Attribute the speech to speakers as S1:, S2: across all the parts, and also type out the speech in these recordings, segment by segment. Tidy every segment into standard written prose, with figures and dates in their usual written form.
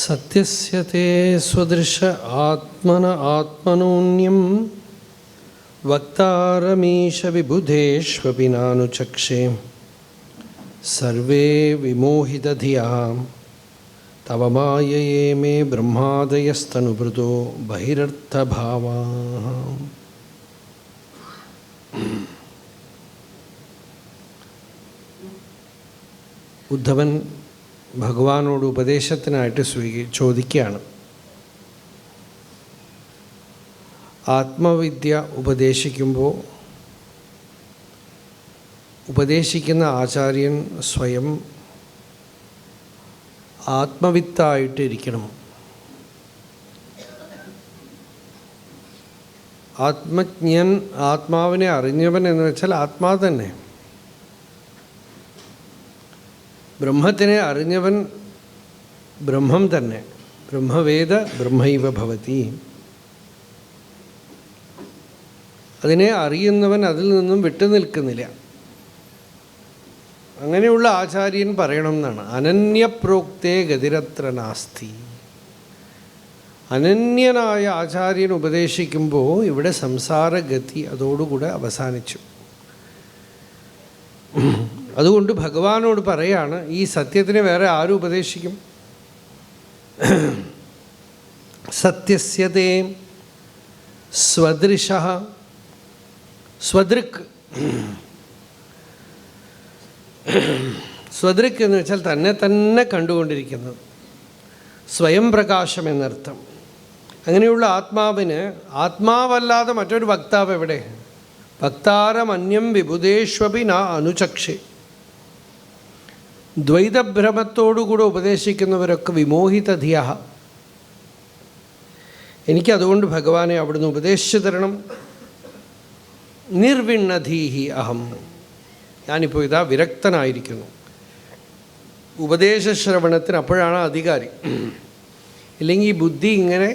S1: സത്യസ്യ തേ സ്വദൃശ ആത്മന ആത്മനോന്യം വക്താരമീശ വിബുധേഷ്വപി നാനുചക്ഷേ സർവേ വിമോഹിതധിയാം തവ മായയേ മേ ബ്രഹ്മാദയസ്തനുഭൃതോ ബഹിരർത്ഥഭാവാഃ. ഉദ്ധവൻ ഭഗവാനോട് ഉപദേശത്തിനായിട്ട് ചോദിക്കുകയാണ്. ആത്മവിദ്യ ഉപദേശിക്കുമ്പോൾ ഉപദേശിക്കുന്ന ആചാര്യൻ സ്വയം ആത്മവിത്തായിട്ടിരിക്കണം. ആത്മജ്ഞൻ, ആത്മാവിനെ അറിഞ്ഞവൻ എന്ന് വെച്ചാൽ ആത്മാവ് തന്നെ. ബ്രഹ്മത്തിനെ അറിഞ്ഞവൻ ബ്രഹ്മം തന്നെ. ബ്രഹ്മവേദ ബ്രഹ്മൈവ ഭവതി. അതിനെ അറിയുന്നവൻ അതിൽ നിന്നും വിട്ടുനിൽക്കുന്നില്ല. അങ്ങനെയുള്ള ആചാര്യൻ പറയണം എന്നാണ്. അനന്യപ്രോക്തേ ഗതിരത്ര നാസ്തി. അനന്യനായ ആചാര്യൻ ഉപദേശിക്കുമ്പോൾ ഇവിടെ സംസാരഗതി അതോടുകൂടെ അവസാനിച്ചു. അതുകൊണ്ട് ഭഗവാനോട് പറയാണ്, ഈ സത്യത്തിനെ വേറെ ആരും ഉപദേശിക്കും? സത്യസ്യതേ സ്വദൃശഃ. സ്വദൃക്, സ്വദൃക് എന്ന് വെച്ചാൽ തന്നെ തന്നെ കണ്ടുകൊണ്ടിരിക്കുന്നത്, സ്വയം പ്രകാശം എന്നർത്ഥം. അങ്ങനെയുള്ള ആത്മാവിന് ആത്മാവല്ലാതെ മറ്റൊരു വക്താവ് എവിടെ? വക്താരമന്യം വിബുധേഷ്വപി ന അനുചക്ഷേ. ദ്വൈതഭ്രമത്തോടുകൂടെ ഉപദേശിക്കുന്നവരൊക്കെ വിമോഹിതധിയ. എനിക്കതുകൊണ്ട് ഭഗവാനെ അവിടുന്ന് ഉപദേശിച്ചു തരണം. നിർവിണ്ണധീഹി അഹം. ഞാനിപ്പോൾ ഇതാ വിരക്തനായിരിക്കുന്നു. ഉപദേശശ്രവണത്തിന് അപ്പോഴാണ് അധികാരി. ഇല്ലെങ്കിൽ ഈ ബുദ്ധി ഇങ്ങനെ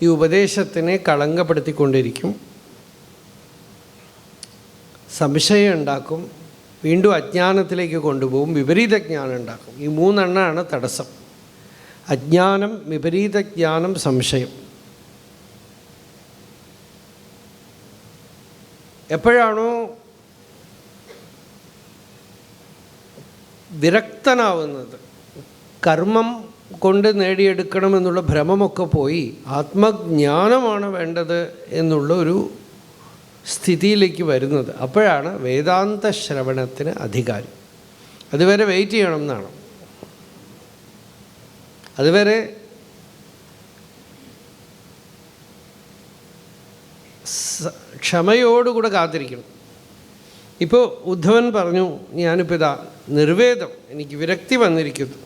S1: ഈ ഉപദേശത്തിനെ കളങ്കപ്പെടുത്തിക്കൊണ്ടിരിക്കും, സംശയം ഉണ്ടാക്കും, വീണ്ടും അജ്ഞാനത്തിലേക്ക് കൊണ്ടുപോകും, വിപരീത ജ്ഞാനം ഉണ്ടാക്കും. ഈ മൂന്നെണ്ണമാണ് തടസ്സം: അജ്ഞാനം, വിപരീത ജ്ഞാനം, സംശയം. എപ്പോഴാണോ വിരക്തനാവുന്നത്, കർമ്മം കൊണ്ട് നേടിയെടുക്കണമെന്നുള്ള ഭ്രമമൊക്കെ പോയി ആത്മജ്ഞാനമാണ് വേണ്ടത് എന്നുള്ള ഒരു സ്ഥിതിയിലേക്ക് വരുന്നത്, അപ്പോഴാണ് വേദാന്ത ശ്രവണത്തിന് അധികാരി. അതുവരെ വെയിറ്റ് ചെയ്യണം എന്നാണ്. അതുവരെ ക്ഷമയോടുകൂടെ കാത്തിരിക്കണം. ഇപ്പോൾ ഉദ്ധവൻ പറഞ്ഞു, ഞാനിപ്പോൾ ഇതാ നിർവേദം, എനിക്ക് വിരക്തി വന്നിരിക്കുന്നു.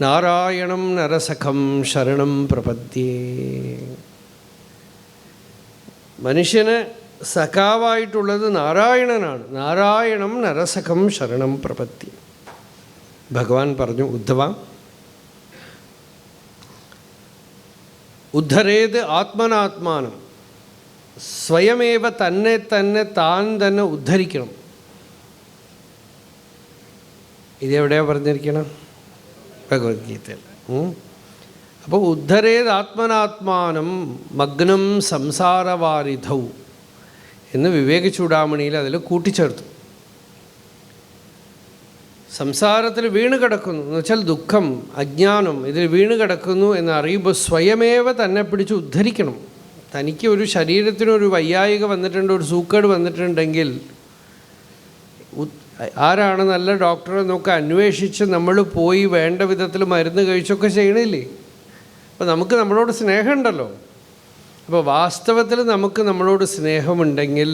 S1: നാരായണം നരസഖം ശരണം പ്രപദ്യേ. മനുഷ്യന് സഖാവായിട്ടുള്ളത് നാരായണനാണ്. നാരായണം നരസഖം ശരണം പ്രപദ്യേ. ഭഗവാൻ പറഞ്ഞു, ഉദ്ധവ, ഉദ്ധരേത് ആത്മനാത്മാനം. സ്വയമേവ തന്നെ തന്നെ താൻ തന്നെ ഉദ്ധരിക്കണം. ഇതെവിടെയാണ് പറഞ്ഞിരിക്കണം? ഭഗവത്ഗീതയിൽ. അപ്പോൾ ഉദ്ധരേത് ആത്മനാത്മാനം മഗ്നം സംസാരവാരിധൗ എന്ന് വിവേക ചൂടാമണിയിൽ അതിൽ കൂട്ടിച്ചേർത്തു. സംസാരത്തിൽ വീണ് കിടക്കുന്നു എന്ന് വെച്ചാൽ ദുഃഖം, അജ്ഞാനം, ഇതിൽ വീണ് കിടക്കുന്നു എന്നറിയുമ്പോൾ സ്വയമേവ തന്നെ പിടിച്ച് ഉദ്ധരിക്കണം. തനിക്ക് ഒരു ശരീരത്തിനൊരു വയ്യായിക വന്നിട്ടുണ്ട്, ഒരു സൂക്കേട് വന്നിട്ടുണ്ടെങ്കിൽ ആരാണ് നല്ല ഡോക്ടറെ എന്നൊക്കെ അന്വേഷിച്ച് നമ്മൾ പോയി വേണ്ട വിധത്തിൽ മരുന്ന് കഴിച്ചൊക്കെ ചെയ്യണില്ലേ? അപ്പോൾ നമുക്ക് നമ്മളോട് സ്നേഹമുണ്ടല്ലോ. അപ്പോൾ വാസ്തവത്തിൽ നമുക്ക് നമ്മളോട് സ്നേഹമുണ്ടെങ്കിൽ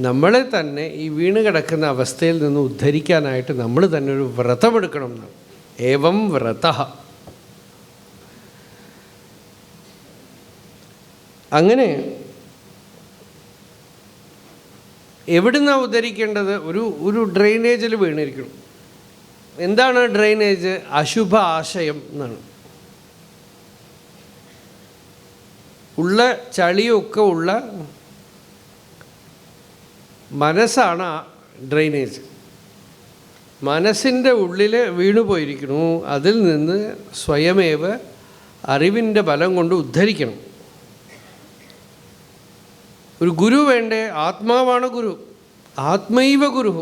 S1: നമ്മളെ തന്നെ ഈ വീണ് കിടക്കുന്ന അവസ്ഥയിൽ നിന്ന് ഉദ്ധരിക്കാനായിട്ട് നമ്മൾ തന്നെ ഒരു വ്രതമെടുക്കണം എന്നാണ്. ഏവം വ്രതഃ. അങ്ങനെ എവിടുന്നാണ് ഉദ്ധരിക്കേണ്ടത്? ഒരു ഡ്രെയിനേജിൽ വീണിരിക്കണം. എന്താണ് ഡ്രെയിനേജ്? അശുഭ ആശയം എന്നാണ്. ഉള്ള ചളിയൊക്കെ ഉള്ള മനസ്സാണ് ഡ്രെയിനേജ്. മനസ്സിൻ്റെ ഉള്ളിൽ വീണുപോയിരിക്കണു. അതിൽ നിന്ന് സ്വയമേവ അറിവിൻ്റെ ബലം കൊണ്ട് ഉദ്ധരിക്കണം. ഒരു ഗുരു വേണ്ടേ? ആത്മാവാണ് ഗുരു. ആത്മൈവ ഗുരു.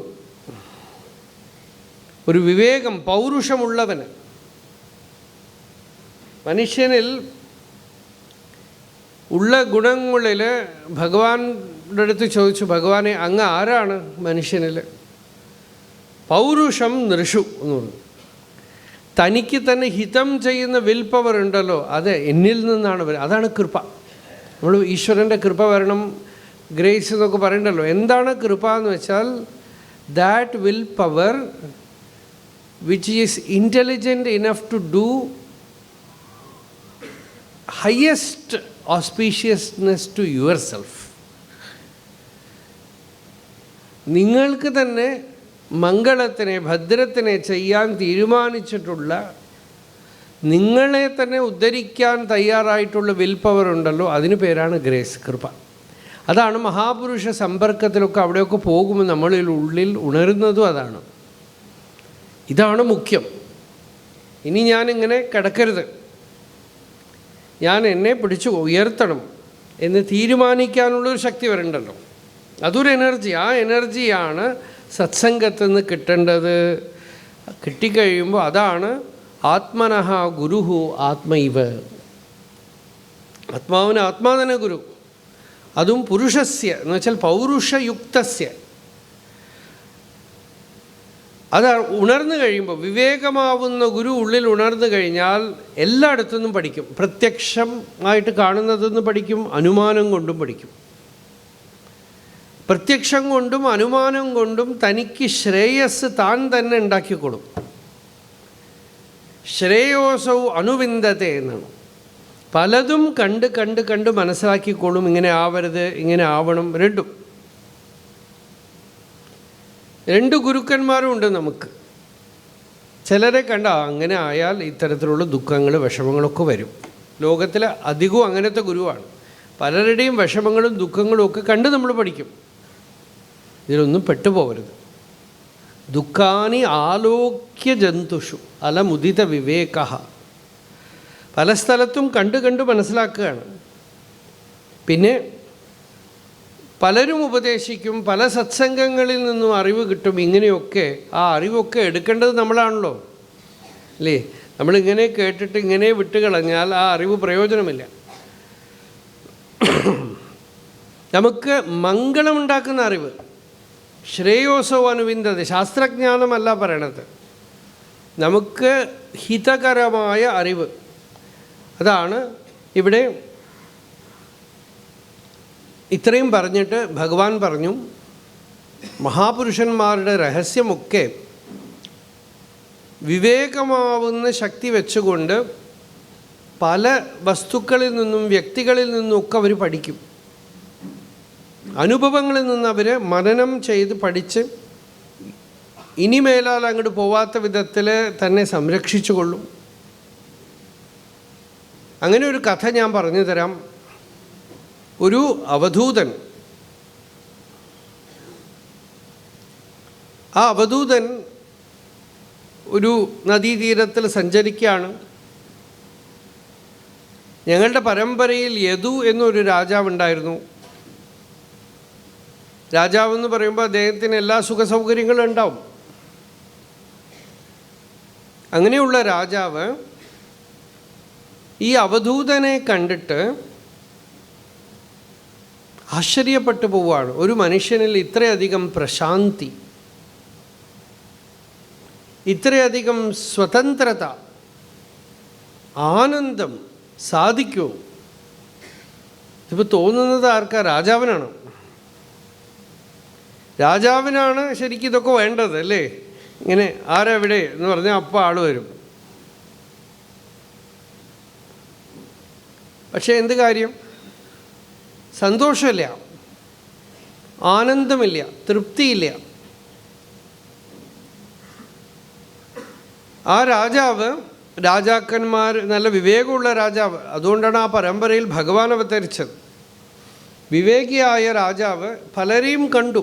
S1: ഒരു വിവേകം, പൗരുഷമുള്ളവന്. മനുഷ്യനിൽ ഉള്ള ഗുണങ്ങളിൽ ഭഗവാന്റെ അടുത്ത് ചോദിച്ചു, ഭഗവാനെ അങ്ങ് ആരാണ് മനുഷ്യനിൽ? പൗരുഷം നൃഷു എന്ന് പറഞ്ഞു. തനിക്ക് തന്നെ ഹിതം ചെയ്യുന്ന വിൽ പവർ ഉണ്ടല്ലോ, അത് എന്നിൽ നിന്നാണ് വരുന്നത്. അതാണ് കൃപ. നമ്മൾ ഈശ്വരൻ്റെ കൃപ വരണം, ഗ്രേസ് എന്നൊക്കെ പറയണ്ടല്ലോ. എന്താണ് കൃപ എന്ന് വെച്ചാൽ that will power which is intelligent enough to do highest auspiciousness to yourself. നിങ്ങൾക്ക് തന്നെ മംഗളത്തിനെ, ഭദ്രത്തിനെ ചെയ്യാൻ തീരുമാനിച്ചിട്ടുള്ള, നിങ്ങളെ തന്നെ ഉദ്ധരിക്കാൻ തയ്യാറായിട്ടുള്ള വിൽ പവർ ഉണ്ടല്ലോ, അതിന് പേരാണ് ഗ്രേസ്, കൃപ. അതാണ് മഹാപുരുഷ സമ്പർക്കത്തിലൊക്കെ അവിടെയൊക്കെ പോകുമ്പോൾ നമ്മളിൽ ഉള്ളിൽ ഉണരുന്നതും അതാണ്. ഇതാണ് മുഖ്യം. ഇനി ഞാനിങ്ങനെ കിടക്കരുത്, ഞാൻ എന്നെ പിടിച്ചു ഉയർത്തണം എന്ന് തീരുമാനിക്കാനുള്ളൊരു ശക്തി വരണ്ടല്ലോ. അതൊരു എനർജി. ആ എനർജിയാണ് സത്സംഗത്തിൽ നിന്ന് കിട്ടേണ്ടത്. കിട്ടിക്കഴിയുമ്പോൾ അതാണ് ആത്മനഃ ഗുരുഹു ആത്മൈവ. ആത്മാവിന് ആത്മാ തന്നെ ഗുരു. അതും പുരുഷസ്യ എന്ന് വെച്ചാൽ പൗരുഷയുക്തസ്യ. അത് ഉണർന്നു കഴിയുമ്പോൾ, വിവേകമാവുന്ന ഗുരു ഉള്ളിൽ ഉണർന്നു കഴിഞ്ഞാൽ എല്ലായിടത്തുനിന്നും പഠിക്കും. പ്രത്യക്ഷമായിട്ട് കാണുന്നതെന്ന് പഠിക്കും, അനുമാനം കൊണ്ടും പഠിക്കും. പ്രത്യക്ഷം കൊണ്ടും അനുമാനം കൊണ്ടും തനിക്ക് ശ്രേയസ് താൻ തന്നെ ഉണ്ടാക്കിക്കൊള്ളും. ശ്രേയോസൗ അനുവിന്ദത്തെ എന്നാണ്. പലതും കണ്ട് കണ്ട് കണ്ട് മനസ്സിലാക്കിക്കൊള്ളും. ഇങ്ങനെ ആവരുത്, ഇങ്ങനെ ആവണം. രണ്ട് ഗുരുക്കന്മാരും ഉണ്ട് നമുക്ക്. ചിലരെ കണ്ട അങ്ങനെ ആയാൽ ഇത്തരത്തിലുള്ള ദുഃഖങ്ങൾ, വിഷമങ്ങളൊക്കെ വരും. ലോകത്തിൽ അധികവും അങ്ങനത്തെ ഗുരുവാണ്. പലരുടെയും വിഷമങ്ങളും ദുഃഖങ്ങളും ഒക്കെ കണ്ട് നമ്മൾ പഠിക്കും. ഇതിലൊന്നും പെട്ടുപോകരുത്. ദുഃഖാനി ആലോക്യ ജന്തുഷു അലമുദിത വിവേക. പല സ്ഥലത്തും കണ്ട് കണ്ട് മനസ്സിലാക്കുകയാണ്. പിന്നെ പലരും ഉപദേശിക്കും, പല സത്സംഗങ്ങളിൽ നിന്നും അറിവ് കിട്ടും. ഇങ്ങനെയൊക്കെ ആ അറിവൊക്കെ എടുക്കേണ്ടത് നമ്മളാണല്ലോ, അല്ലേ? നമ്മളിങ്ങനെ കേട്ടിട്ട് ഇങ്ങനെ വിട്ടുകളഞ്ഞാൽ ആ അറിവ് പ്രയോജനമില്ല. നമുക്ക് മംഗളമുണ്ടാക്കുന്ന അറിവ്, ശ്രേയോസോ അനുവിന്ദത, ശാസ്ത്രജ്ഞാനമല്ല പറയണത്, നമുക്ക് ഹിതകരമായ അറിവ്. അതാണ് ഇവിടെ ഇത്രയും പറഞ്ഞിട്ട് ഭഗവാൻ പറഞ്ഞു, മഹാപുരുഷന്മാരുടെ രഹസ്യമൊക്കെ വിവേകമാവുന്ന ശക്തി വെച്ചുകൊണ്ട് പല വസ്തുക്കളിൽ നിന്നും വ്യക്തികളിൽ നിന്നുമൊക്കെ അവർ പഠിക്കും. അനുഭവങ്ങളിൽ നിന്ന് അവർ മനനം ചെയ്ത് പഠിച്ച് ഇനിമേലാൽ അങ്ങോട്ട് പോവാത്ത വിധത്തിൽ തന്നെ സംരക്ഷിച്ചു കൊള്ളും. അങ്ങനെ ഒരു കഥ ഞാൻ പറഞ്ഞു തരാം. ഒരു അവധൂതൻ, ആ അവധൂതൻ ഒരു നദീതീരത്തിൽ സഞ്ചരിക്കുകയാണ്. ഞങ്ങളുടെ പരമ്പരയിൽ യദു എന്നൊരു രാജാവുണ്ടായിരുന്നു. രാജാവെന്ന് പറയുമ്പോൾ അദ്ദേഹത്തിന് എല്ലാ സുഖസൗകര്യങ്ങളും ഉണ്ടാവും. അങ്ങനെയുള്ള രാജാവ് ഈ അവധൂതനെ കണ്ടിട്ട് ആശ്ചര്യപ്പെട്ടു പോവുകയാണ്. ഒരു മനുഷ്യനിൽ ഇത്രയധികം പ്രശാന്തി, ഇത്രയധികം സ്വതന്ത്രത, ആനന്ദം സാധിക്കുമോ? ഇതിപ്പോൾ തോന്നുന്നത് ആർക്കാ? രാജാവിനാണ്. രാജാവിനാണ് ശരിക്കും ഇതൊക്കെ വേണ്ടത്, അല്ലേ? ഇങ്ങനെ ആരെവിടെ എന്ന് പറഞ്ഞാൽ അപ്പോൾ ആൾ വരും. പക്ഷേ എന്ത് കാര്യം? സന്തോഷമില്ല, ആനന്ദമില്ല, തൃപ്തിയില്ല. ആ രാജാവ്, രാജാക്കന്മാർ, നല്ല വിവേകമുള്ള രാജാവ്, അതുകൊണ്ടാണ് ആ പരമ്പരയിൽ ഭഗവാൻ അവതരിച്ചത്. വിവേകിയായ രാജാവ് പലരെയും കണ്ടു,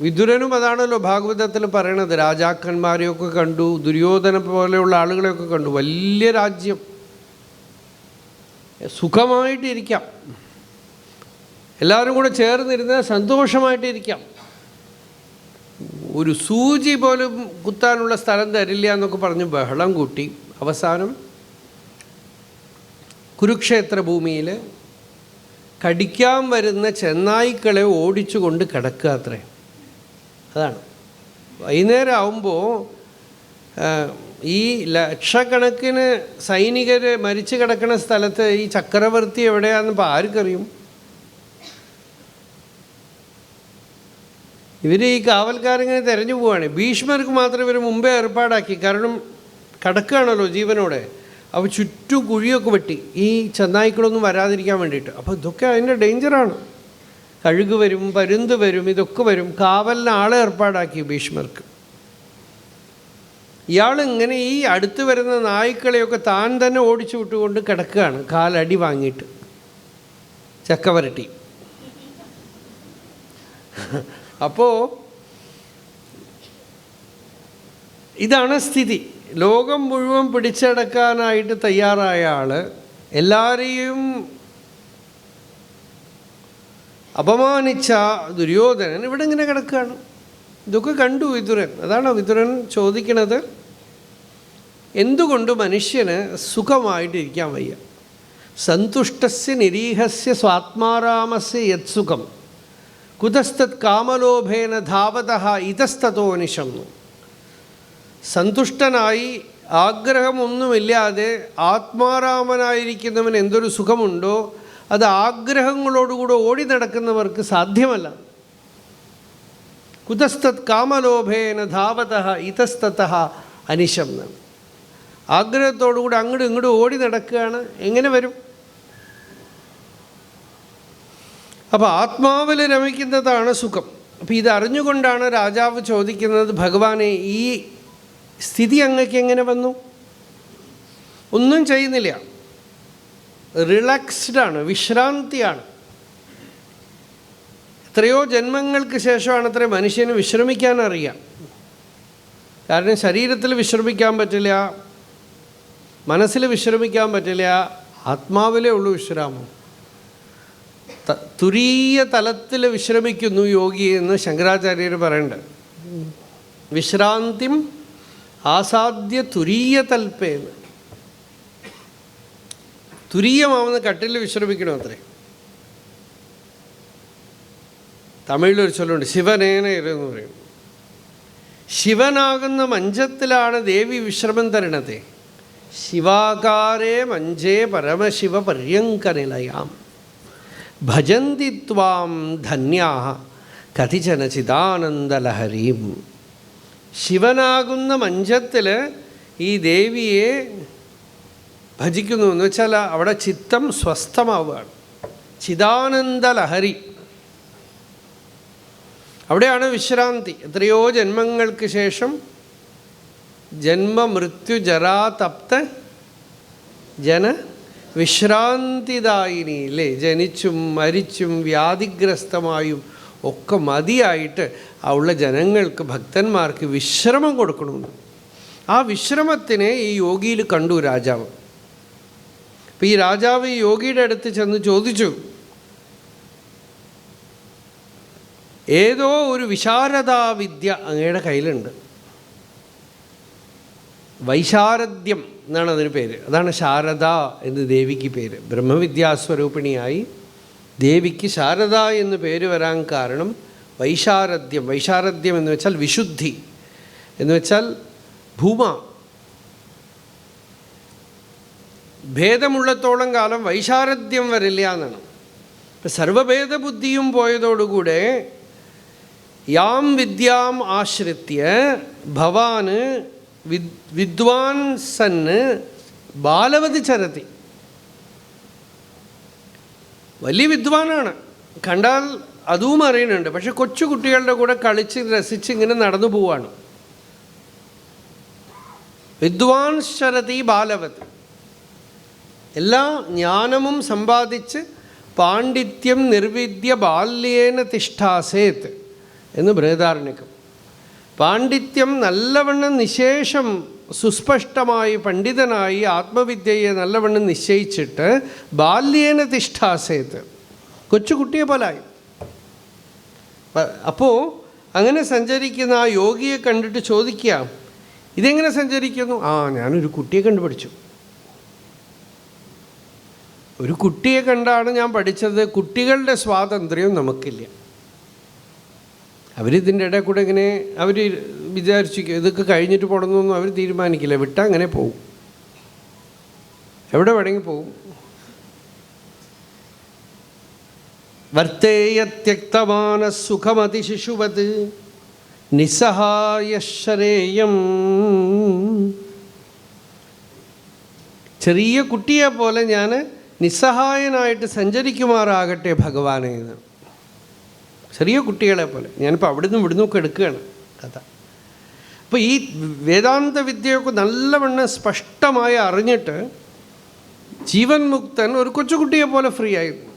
S1: വിതുരനും അതാണല്ലോ ഭാഗവതത്തിൽ പറയണത്. രാജാക്കന്മാരെയൊക്കെ കണ്ടു, ദുര്യോധന പോലെയുള്ള ആളുകളെയൊക്കെ കണ്ടു. വലിയ രാജ്യം, സുഖമായിട്ടിരിക്കാം, എല്ലാവരും കൂടെ ചേർന്നിരുന്ന് സന്തോഷമായിട്ടിരിക്കാം. ഒരു സൂചി പോലും കുത്താനുള്ള സ്ഥലം തരില്ല എന്നൊക്കെ പറഞ്ഞ് ബഹളം കൂട്ടി അവസാനം കുരുക്ഷേത്ര ഭൂമിയിൽ കടിക്കാൻ വരുന്ന ചെന്നായ്ക്കളെ ഓടിച്ചു കൊണ്ട് കിടക്കുക അത്രേ. അതാണ് വൈകുന്നേരം ആവുമ്പോൾ ഈ ലക്ഷക്കണക്കിന് സൈനികർ മരിച്ചു കിടക്കുന്ന സ്ഥലത്ത് ഈ ചക്രവർത്തി എവിടെയാണെന്നിപ്പോൾ ആർക്കറിയും? ഇവർ ഈ കാവൽക്കാരിങ്ങനെ തിരഞ്ഞു പോവുകയാണ്. ഭീഷ്മർക്ക് മാത്രം ഇവർ മുമ്പേ ഏർപ്പാടാക്കി, കാരണം കിടക്കുകയാണല്ലോ ജീവനോടെ. അപ്പോൾ ചുറ്റും കുഴിയൊക്കെ വെട്ടി ഈ ചെന്നായ്ക്കളൊന്നും വരാതിരിക്കാൻ വേണ്ടിയിട്ട്. അപ്പോൾ ഇതൊക്കെ അതിൻ്റെ ഡേഞ്ചറാണ്. കഴുക് വരും, പരുന്ത് വരും, ഇതൊക്കെ വരും. കാവലിന് ആളെ ഏർപ്പാടാക്കി ഭീഷ്മർക്ക്. ഇയാളിങ്ങനെ ഈ അടുത്ത് വരുന്ന നായ്ക്കളെയൊക്കെ താൻ തന്നെ ഓടിച്ചു വിട്ടുകൊണ്ട് കിടക്കുകയാണ്, കാലടി വാങ്ങിയിട്ട് ചക്കവരട്ടി. അപ്പോൾ ഇതാണ് സ്ഥിതി. ലോകം മുഴുവൻ പിടിച്ചടക്കാനായിട്ട് തയ്യാറായ ആൾ എല്ലാവരെയും അപമാനിച്ച ദുര്യോധനൻ ഇവിടെ ഇങ്ങനെ കിടക്കുകയാണ്. ഇതൊക്കെ കണ്ടു വിതുരൻ. അതാണ് വിതുരൻ ചോദിക്കണത്, എന്തുകൊണ്ട് മനുഷ്യന് സുഖമായിട്ടിരിക്കാൻ വയ്യ? സന്തുഷ്ടസ്യ നിരീഹസ്യ സ്വാത്മാരാമസ്യ യത്സുഖം കുതസ്തത് കാമലോഭേന ധാവതഃ ഇതസ്തതോ നിശംന്നു. സന്തുഷ്ടനായി ആഗ്രഹമൊന്നുമില്ലാതെ ആത്മാരാമനായിരിക്കുന്നവൻ എന്തൊരു സുഖമുണ്ടോ അത് ആഗ്രഹങ്ങളോടുകൂടെ ഓടി നടക്കുന്നവർക്ക് സാധ്യമല്ല. കുതസ്തത് കാമലോഭേന ധാവതഃ ഇതസ്തതഃ അനിശം. ആഗ്രഹത്തോടുകൂടി അങ്ങോട്ടും ഇങ്ങോട്ടും ഓടി നടക്കുകയാണ്. എങ്ങനെ വരും? അപ്പോൾ ആത്മാവിൽ രമിക്കുന്നതാണ് സുഖം. അപ്പോൾ ഇതറിഞ്ഞുകൊണ്ടാണ് രാജാവ് ചോദിക്കുന്നത്, ഭഗവാനെ ഈ സ്ഥിതി അങ്ങക്ക് എങ്ങനെ വന്നു? ഒന്നും ചെയ്യുന്നില്ല, റിലാക്സ്ഡാണ്, വിശ്രാന്തിയാണ്. എത്രയോ ജന്മങ്ങൾക്ക് ശേഷമാണ് അത്ര മനുഷ്യന് വിശ്രമിക്കാൻ അറിയാം. കാരണം ശരീരത്തിൽ വിശ്രമിക്കാൻ പറ്റില്ല, മനസ്സിൽ വിശ്രമിക്കാൻ പറ്റില്ല, ആത്മാവിലേ ഉള്ളൂ വിശ്രാമം. തുരീയ തലത്തിൽ വിശ്രമിക്കുന്നു യോഗി എന്ന് ശങ്കരാചാര്യർ പറയുന്നുണ്ട്. വിശ്രാന്തിം ആസാദ്യ തുരീയ തൽപ്പേന്ന്. തുരീയമാവുന്ന കട്ടിൽ വിശ്രമിക്കണം അത്രേ. തമിഴിലൊരു ചൊല്ലുണ്ട്, ശിവനേനയെന്ന് പറയും. ശിവനാകുന്ന മഞ്ചത്തിലാണ് ദേവി വിശ്രമം തരണത്. ശിവാകാരേ മഞ്ചേ പരമശിവ പര്യങ്കനിലയാം ഭജന്തി ത്വാം ധന്യാഃ കതിചന ചിദാനന്ദലഹരീം. ശിവനാകുന്ന മഞ്ചത്തിൽ ഈ ദേവിയെ ഭജിക്കുന്നു എന്ന് വെച്ചാൽ അവിടെ ചിത്തം സ്വസ്ഥമാവുകയാണ്. ചിദാനന്ദലഹരി, അവിടെയാണ് വിശ്രാന്തി. എത്രയോ ജന്മങ്ങൾക്ക് ശേഷം ജന്മമൃത്യു ജരാതപ്ത ജന വിശ്രാന്തിദായിനിയില്ലേ, ജനിച്ചും മരിച്ചും വ്യാധിഗ്രസ്തമായും ഒക്കെ മതിയായിട്ട് ഉള്ള ജനങ്ങൾക്ക്, ഭക്തന്മാർക്ക് വിശ്രമം കൊടുക്കണമെന്ന്. ആ വിശ്രമത്തിനെ ഈ യോഗിയിൽ കണ്ടു രാജാവ്. അപ്പം ഈ രാജാവ് ഈ യോഗിയുടെ അടുത്ത് ചെന്ന് ചോദിച്ചു, ഏതോ ഒരു വിശാരദാവിദ്യ അങ്ങയുടെ കയ്യിലുണ്ട്. വൈശാരദ്യം എന്നാണ് അതിന് പേര്. അതാണ് ശാരദ എന്ന് ദേവിക്ക് പേര്. ബ്രഹ്മവിദ്യാസ്വരൂപിണിയായി ദേവിക്ക് ശാരദ എന്ന് പേര് വരാൻ കാരണം വൈശാരദ്യം. വൈശാരദ്യം എന്ന് വെച്ചാൽ വിശുദ്ധി എന്ന് വെച്ചാൽ ഭൂമ. ഭേദമുള്ളത്തോളം കാലം വൈശാരദ്യം വരില്ല എന്നാണ്. ഇപ്പം സർവഭേദബുദ്ധിയും പോയതോടുകൂടെ യാം വിദ്യാം ആശ്രിത്യ ഭവാന് വിദ്വാൻ സന്ന് ബാലവതി ചരതി. വലിയ വിദ്വാനാണ്, കണ്ടാൽ അതും അറിയുന്നുണ്ട്. പക്ഷെ കൊച്ചു കുട്ടികളുടെ കൂടെ കളിച്ച് രസിച്ച് ഇങ്ങനെ നടന്നു പോവാണ്. വിദ്വാൻ ശരതി ബാലവത്. എല്ലാ ജ്ഞാനവും സമ്പാദിച്ച് പാണ്ഡിത്യം നിർവിദ്യ ബാല്യേന തിഷ്ഠാസേത്. എന്ന് ബൃഹദാരണ്യകം. പാണ്ഡിത്യം നല്ലവണ്ണം നിശേഷം സുസ്പഷ്ടമായി പണ്ഡിതനായി ആത്മവിദ്യയെ നല്ലവണ്ണം നിശ്ചയിച്ചിട്ട് ബാല്യേന തിഷ്ഠാസേത്, കൊച്ചുകുട്ടിയെ പോലായി. അപ്പോൾ അങ്ങനെ സഞ്ചരിക്കുന്ന ആ യോഗിയെ കണ്ടിട്ട് ചോദിക്കുക, ഇതെങ്ങനെ സഞ്ചരിക്കുന്നു? ഞാനൊരു കുട്ടിയെ കണ്ടു പഠിച്ചു. ഒരു കുട്ടിയെ കണ്ടാണ് ഞാൻ പഠിച്ചത്. കുട്ടികളുടെ സ്വാതന്ത്ര്യം നമുക്കില്ല. അവരിതിൻ്റെ ഇടയിൽ കൂടെ ഇങ്ങനെ അവർ വിചാരിച്ചിരിക്കും ഇതൊക്കെ കഴിഞ്ഞിട്ട് പോകണമെന്നൊന്നും അവർ തീരുമാനിക്കില്ല. വിട്ടാൽ അങ്ങനെ പോകും, എവിടെ വേണമെങ്കിൽ പോകും. വർത്തേയത്യക്തമാന സുഖമതി ശിശുവത് നിസ്സഹായശ്രേയം. ചെറിയ കുട്ടിയെ പോലെ ഞാൻ നിസ്സഹായനായിട്ട് സഞ്ചരിക്കുമാറാകട്ടെ ഭഗവാനെ എന്ന്. ചെറിയ കുട്ടികളെ പോലെ ഞാനിപ്പോൾ അവിടുന്ന് ഇവിടുന്നൊക്കെ എടുക്കുകയാണ് കഥ. അപ്പോൾ ഈ വേദാന്ത വിദ്യയൊക്കെ നല്ലവണ്ണം സ്പഷ്ടമായി അറിഞ്ഞിട്ട് ജീവൻ മുക്തൻ ഒരു കൊച്ചുകുട്ടിയെ പോലെ ഫ്രീ ആയിരുന്നു.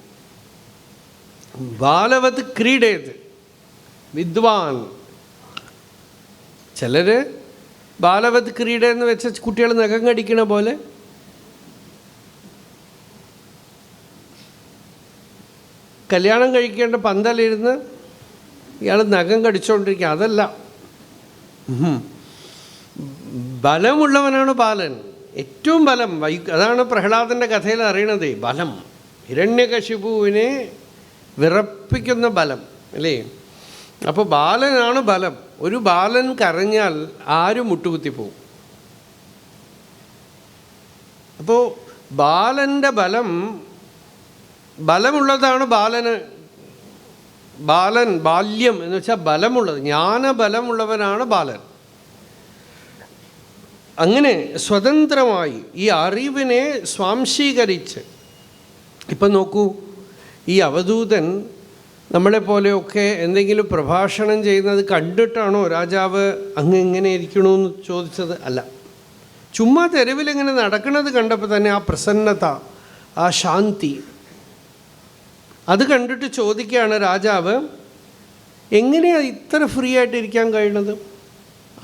S1: ബാലവത് ക്രീഡേത് വിദ്വാൻ. ചിലർ ബാലവത് ക്രീഡ എന്ന് വെച്ച കുട്ടികൾ നഖം കടിക്കണ പോലെ കല്യാണം കഴിക്കേണ്ട പന്തലിരുന്ന് ഇയാൾ നഖം കടിച്ചുകൊണ്ടിരിക്കുക. അതല്ല, ബലമുള്ളവനാണ് ബാലൻ. ഏറ്റവും ബലം അതാണ് പ്രഹ്ലാദൻ്റെ കഥയിൽ അറിയണത്. ബലം, ഹിരണ്യകശിപുവിനെ വിറപ്പിക്കുന്ന ബലം അല്ലേ? അപ്പോൾ ബാലനാണ് ബലം. ഒരു ബാലൻ കരഞ്ഞാൽ ആരും മുട്ടുകുത്തിപ്പോവും. അപ്പോൾ ബാലൻ്റെ ബലമുള്ളതാണ് ബാലന്. ബാല്യം എന്ന് വെച്ചാൽ ബലമുള്ളത്, ജ്ഞാനബലമുള്ളവനാണ് ബാലൻ. അങ്ങനെ സ്വതന്ത്രമായി ഈ അറിവിനെ സ്വാംശീകരിച്ച്, ഇപ്പം നോക്കൂ, ഈ അവധൂതൻ നമ്മളെപ്പോലെയൊക്കെ എന്തെങ്കിലും പ്രഭാഷണം ചെയ്യുന്നത് കണ്ടിട്ടാണോ രാജാവ് അങ്ങ് എങ്ങനെ ഇരിക്കണമെന്ന് ചോദിച്ചത്? അല്ല, ചുമ്മാ തെരുവിലിങ്ങനെ നടക്കുന്നത് കണ്ടപ്പോൾ തന്നെ ആ പ്രസന്നത, ആ ശാന്തി, അത് കണ്ടിട്ട് ചോദിക്കുകയാണ് രാജാവ്, എങ്ങനെയാണ് ഇത്ര ഫ്രീ ആയിട്ടിരിക്കാൻ കഴിയുന്നത്?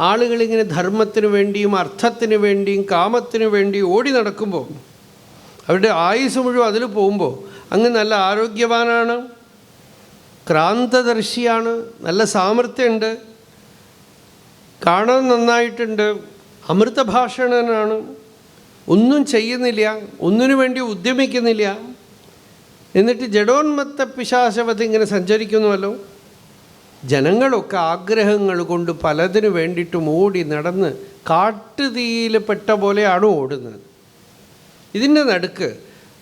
S1: ആളുകളിങ്ങനെ ധർമ്മത്തിന് വേണ്ടിയും അർത്ഥത്തിന് വേണ്ടിയും കാമത്തിന് വേണ്ടിയും ഓടി നടക്കുമ്പോൾ, അവരുടെ ആയുസ് മുഴുവൻ അതിൽ പോകുമ്പോൾ അങ്ങ് നല്ല ആരോഗ്യവാനാണ്, ക്രാന്തദർശിയാണ്, നല്ല സാമർത്ഥ്യമുണ്ട്, കാണാൻ നന്നായിട്ടുണ്ട്, അമൃതഭാഷണനാണ്, ഒന്നും ചെയ്യുന്നില്ല, ഒന്നിനു വേണ്ടി ഉദ്യമിക്കുന്നില്ല, എന്നിട്ട് ജഡോന്മത്ത പിശാചവത് ഇങ്ങനെ സഞ്ചരിക്കുന്നുവല്ലോ. ജനങ്ങളൊക്കെ ആഗ്രഹങ്ങൾ കൊണ്ട് പലതിനു വേണ്ടിയിട്ടും ഓടി നടന്ന് കാട്ടുതീയിൽ പെട്ട പോലെയാണ് ഓടുന്നത്. ഇതിൻ്റെ നടുക്ക്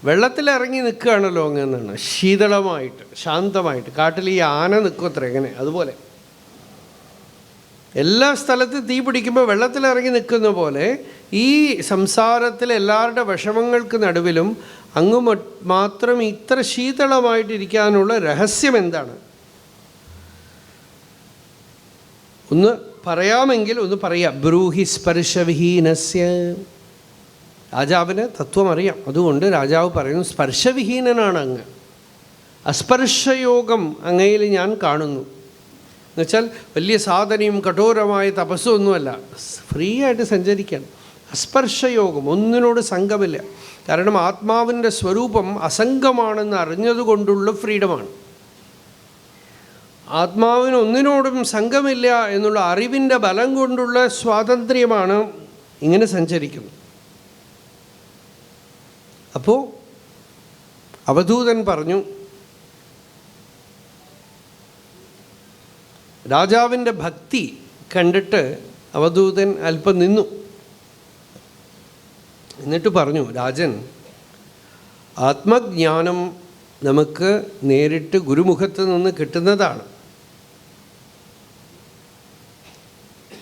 S1: വെള്ളത്തിലിറങ്ങി നിൽക്കുകയാണല്ലോ അങ്ങനെയാണ്, ശീതളമായിട്ട് ശാന്തമായിട്ട്. കാട്ടിൽ ഈ ആന നിൽക്കുമത്ര എങ്ങനെ, അതുപോലെ എല്ലാ സ്ഥലത്തും തീ പിടിക്കുമ്പോൾ വെള്ളത്തിലിറങ്ങി നിൽക്കുന്ന പോലെ ഈ സംസാരത്തിലെ എല്ലാവരുടെ വിഷമങ്ങൾക്ക് നടുവിലും അങ്ങ് മാത്രം ഇത്ര ശീതളമായിട്ടിരിക്കാനുള്ള രഹസ്യം എന്താണ്? ഒന്ന് പറയാമെങ്കിൽ ഒന്ന് പറയാം. ബ്രൂഹി സ്പർശവിഹീനസ്യ. രാജാവിന് തത്വം അറിയാം, അതുകൊണ്ട് രാജാവ് പറയുന്നു, സ്പർശവിഹീനനാണ് അങ്ങ്, അസ്പർശയോഗം അങ്ങയിൽ ഞാൻ കാണുന്നു. എന്നുവെച്ചാൽ വലിയ സാധനയും കഠോരമായ തപസ്സും ഒന്നുമല്ല, ഫ്രീ ആയിട്ട് സഞ്ചരിക്കാൻ. അസ്പർശയോഗം, ഒന്നിനോട് സംഘമില്ല. കാരണം ആത്മാവിൻ്റെ സ്വരൂപം അസംഗമാണെന്ന് അറിഞ്ഞതുകൊണ്ടുള്ള ഫ്രീഡമാണ്. ആത്മാവിന് ഒന്നിനോടും സംഘമില്ല എന്നുള്ള അറിവിൻ്റെ ബലം കൊണ്ടുള്ള സ്വാതന്ത്ര്യമാണ് ഇങ്ങനെ സഞ്ചരിക്കുന്നത്. അപ്പോൾ അവധൂതൻ പറഞ്ഞു, രാജാവിൻ്റെ ഭക്തി കണ്ടിട്ട് അവധൂതൻ അല്പം നിന്നു. എന്നിട്ട് പറഞ്ഞു, രാജൻ, ആത്മജ്ഞാനം നമുക്ക് നേരിട്ട് ഗുരുമുഖത്ത് നിന്ന് കിട്ടുന്നതാണ്.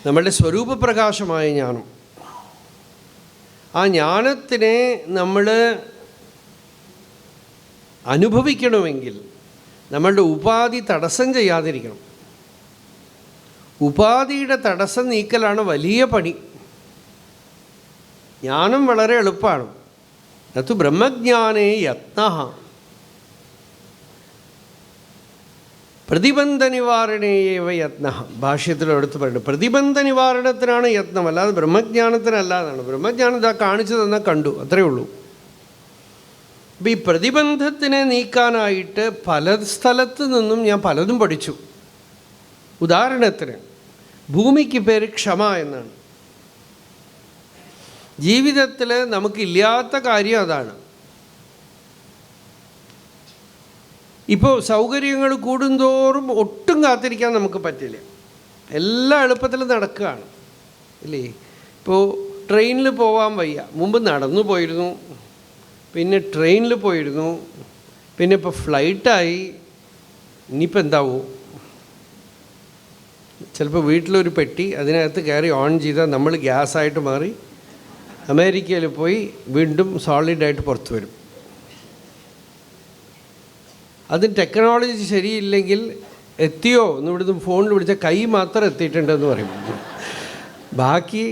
S1: നമ്മളുടെ സ്വരൂപപ്രകാശമായ ജ്ഞാനം, ആ ജ്ഞാനത്തിനെ നമ്മൾ അനുഭവിക്കണമെങ്കിൽ നമ്മളുടെ ഉപാധി തടസ്സം ചെയ്യാതിരിക്കണം. ഉപാധിയുടെ തടസ്സം നീക്കലാണ് വലിയ പണി. ജ്ഞാനം വളരെ എളുപ്പമാണ്. അത് ബ്രഹ്മജ്ഞാനേ യത്നഃ. പ്രതിബന്ധ നിവാരണേയവ യത്ന. ഭാഷ്യത്തിലെടുത്ത് പറയുന്നത് പ്രതിബന്ധ നിവാരണത്തിനാണ് യത്നം, അല്ലാതെ ബ്രഹ്മജ്ഞാനത്തിനല്ലാതാണ്. ബ്രഹ്മജ്ഞാനം ഇതാ കാണിച്ചു തന്നാൽ കണ്ടു, അത്രയേ ഉള്ളൂ. അപ്പം ഈ പ്രതിബന്ധത്തിനെ നീക്കാനായിട്ട് പല സ്ഥലത്ത് നിന്നും ഞാൻ പലതും പഠിച്ചു. ഉദാഹരണത്തിന് ഭൂമിക്ക് പേര് ക്ഷമ എന്നാണ്. ജീവിതത്തിൽ നമുക്കില്ലാത്ത കാര്യം അതാണ്. ഇപ്പോൾ സൗകര്യങ്ങൾ കൂടുന്തോറും ഒട്ടും കാത്തിരിക്കാൻ നമുക്ക് പറ്റില്ല. എല്ലാം എളുപ്പത്തിൽ നടക്കുകയാണ് ഇല്ലേ? ഇപ്പോൾ ട്രെയിനിൽ പോകാൻ വയ്യ. മുമ്പ് നടന്നു പോയിരുന്നു, പിന്നെ ട്രെയിനിൽ പോയിരുന്നു, പിന്നെ ഇപ്പോൾ ഫ്ലൈറ്റായി. ഇനിയിപ്പോൾ എന്താവും? ചിലപ്പോൾ വീട്ടിലൊരു പെട്ടി, അതിനകത്ത് കയറി ഓൺ ചെയ്താൽ നമ്മൾ ഗ്യാസായിട്ട് മാറി അമേരിക്കയിൽ പോയി വീണ്ടും സോളിഡായിട്ട് പുറത്തു വരും. അത് ടെക്നോളജി ശരിയില്ലെങ്കിൽ എത്തിയോ എന്ന് ഇവിടുന്ന് ഫോണിൽ വിളിച്ചാൽ കൈ മാത്രം എത്തിയിട്ടുണ്ടെന്ന് പറയും. ബാക്കി